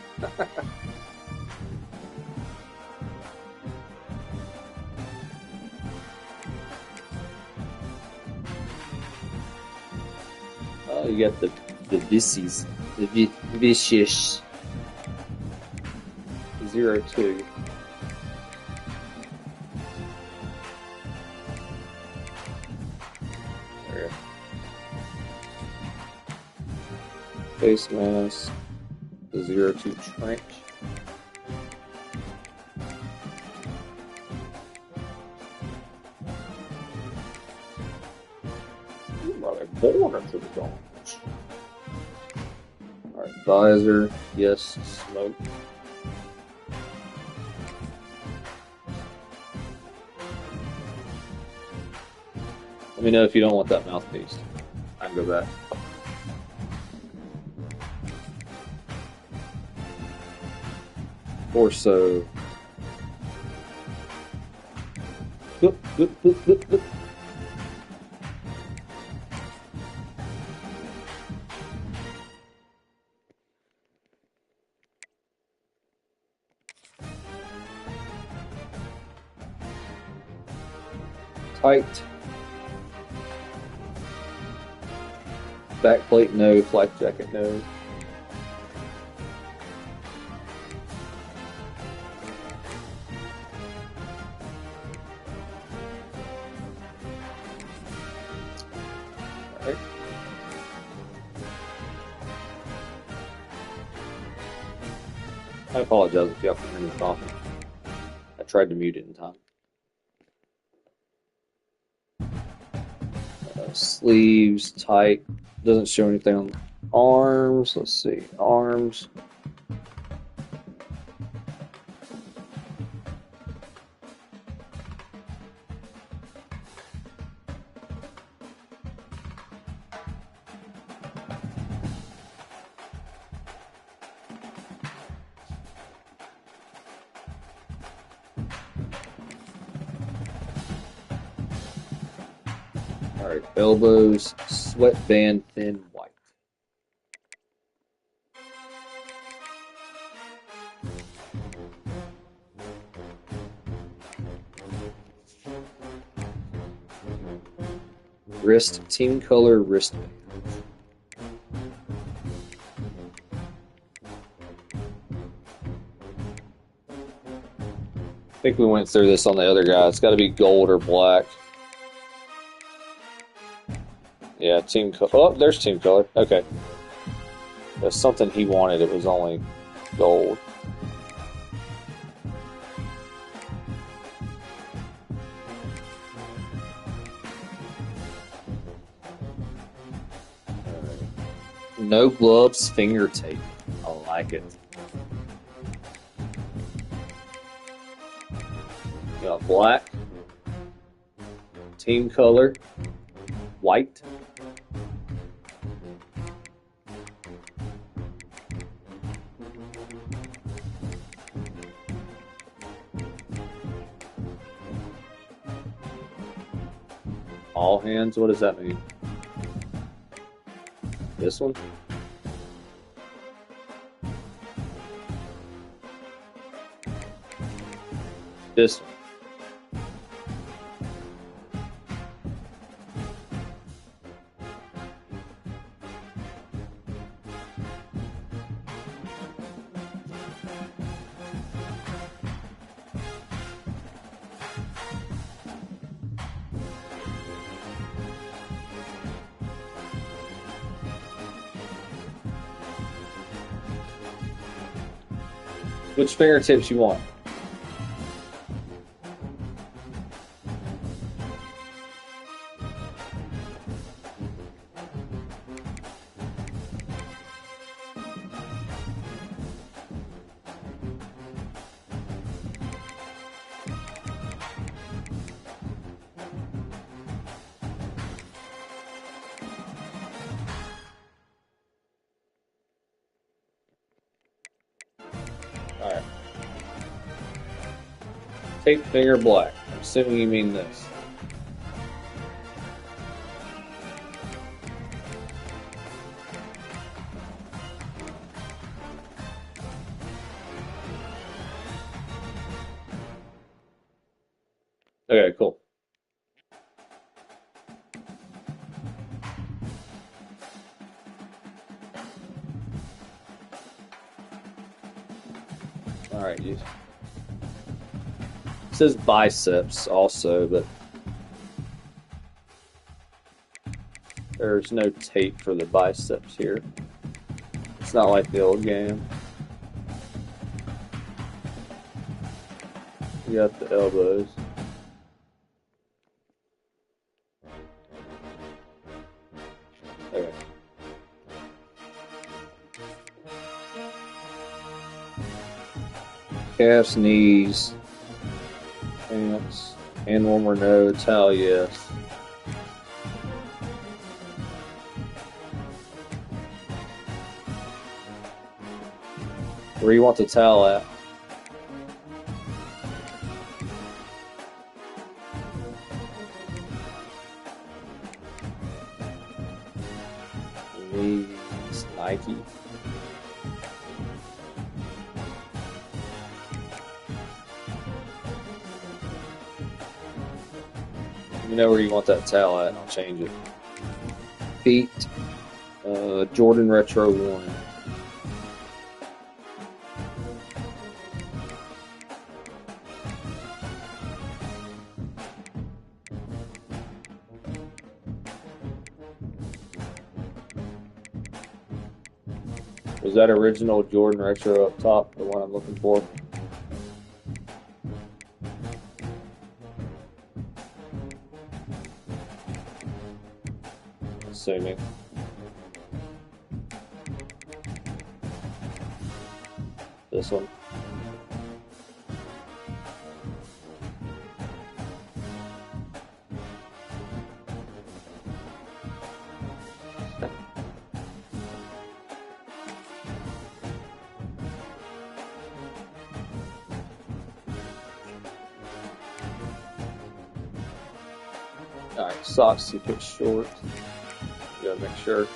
Oh, you got the Vissies, the Vicious 02. There. Face mask, the 02 Trench. Born into the dogs. Alright, visor, yes, smoke. Let me know if you don't want that mouthpiece. I can go back. Torso. Boop, boop, boop, boop, boop. Tight. Back plate, no. Flak jacket, no. Alright. I apologize if y'all can hear me coughing. I tried to mute it in time. Sleeves tight, doesn't show anything on arms. Let's see, arms. All right, elbows, sweatband, thin white. Wrist, team color wristband. I think we went through this on the other guy. It's got to be gold or black. Yeah, team color. Oh, there's team color. Okay. That's something he wanted. It was only gold. No gloves, finger tape. I like it. You got black, team color, white. All hands, what does that mean? This one? This one. Which fingertips you want? Alright. Tape finger black. I'm assuming you mean this. Okay, cool. All right, it says biceps also, but there's no tape for the biceps here. It's not like the old game. You got the elbows. Okay. Calves, knees, pants, hand warmer, no, towel, yes. Where do you want the towel at? Knees, Nike. Let me know where you want that towel at, and I'll change it. Feet, Jordan Retro 1. Was that original Jordan Retro up top, the one I'm looking for? Assuming. This one. Alright, socks you put short. You gotta make sure.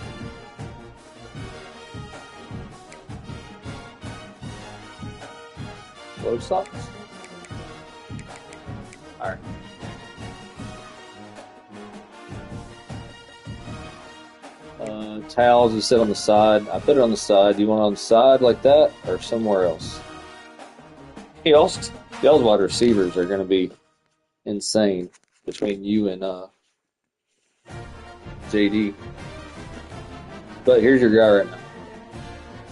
Low socks? Alright. Towels just sit on the side. I put it on the side. Do you want it on the side like that or somewhere else? Y'all's wide receivers are going to be insane between you and JD. But here's your guy right now.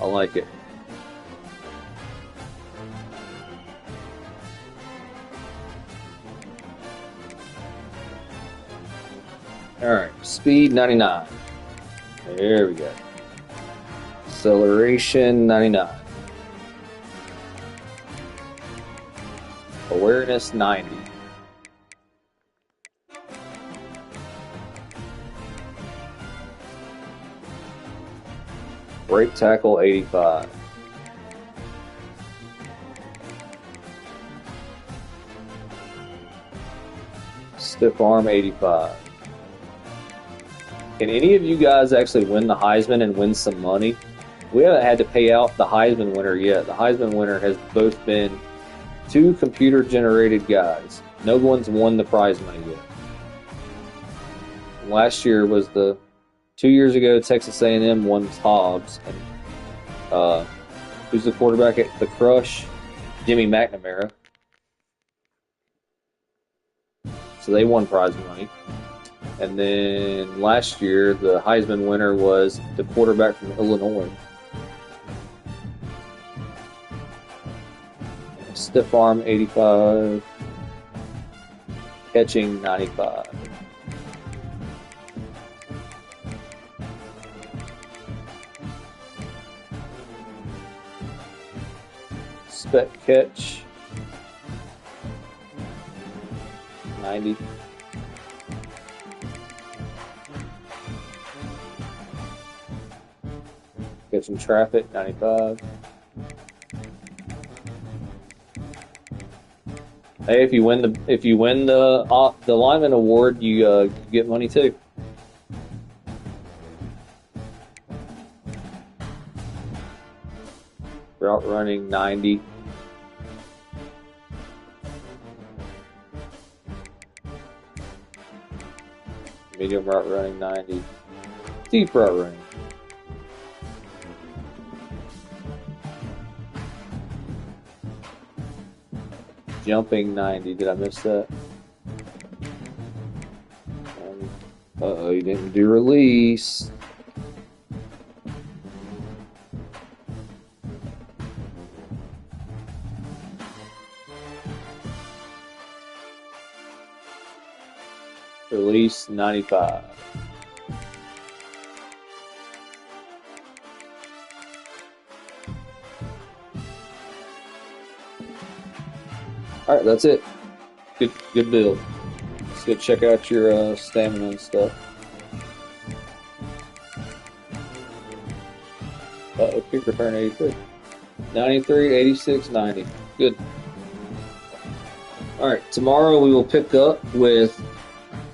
I like it. Alright, speed 99. There we go. Acceleration 99. Awareness 90. Break tackle 85. Stiff arm 85. Can any of you guys actually win the Heisman and win some money? We haven't had to pay out the Heisman winner yet. The Heisman winner has both been two computer-generated guys. No one's won the prize money yet. Last year was 2 years ago, Texas A&M won Hobbs. And who's the quarterback at the Crush? Jimmy McNamara. So they won prize money. And then last year, the Heisman winner was the quarterback from Illinois. Stiff arm 85. Catching 95. Spec catch 90. Catching traffic 95. Hey, if you win the lineman award, you get money too. Route running 90. medium route running 90, deep route running. Jumping 90. Did I miss that? Uh-oh, you didn't do release. Release 95. Alright, that's it. Good build. Let's go check out your stamina and stuff. Uh-oh, kick return 83. 93, 86, 90. Good. Alright, tomorrow we will pick up with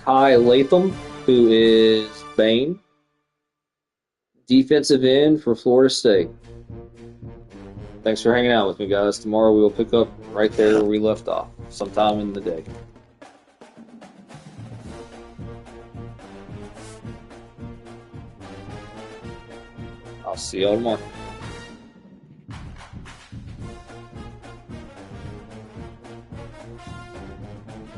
Kai Latham, who is Bane. Defensive end for Florida State. Thanks for hanging out with me, guys. Tomorrow we will pick up right there where we left off, sometime in the day. I'll see y'all tomorrow.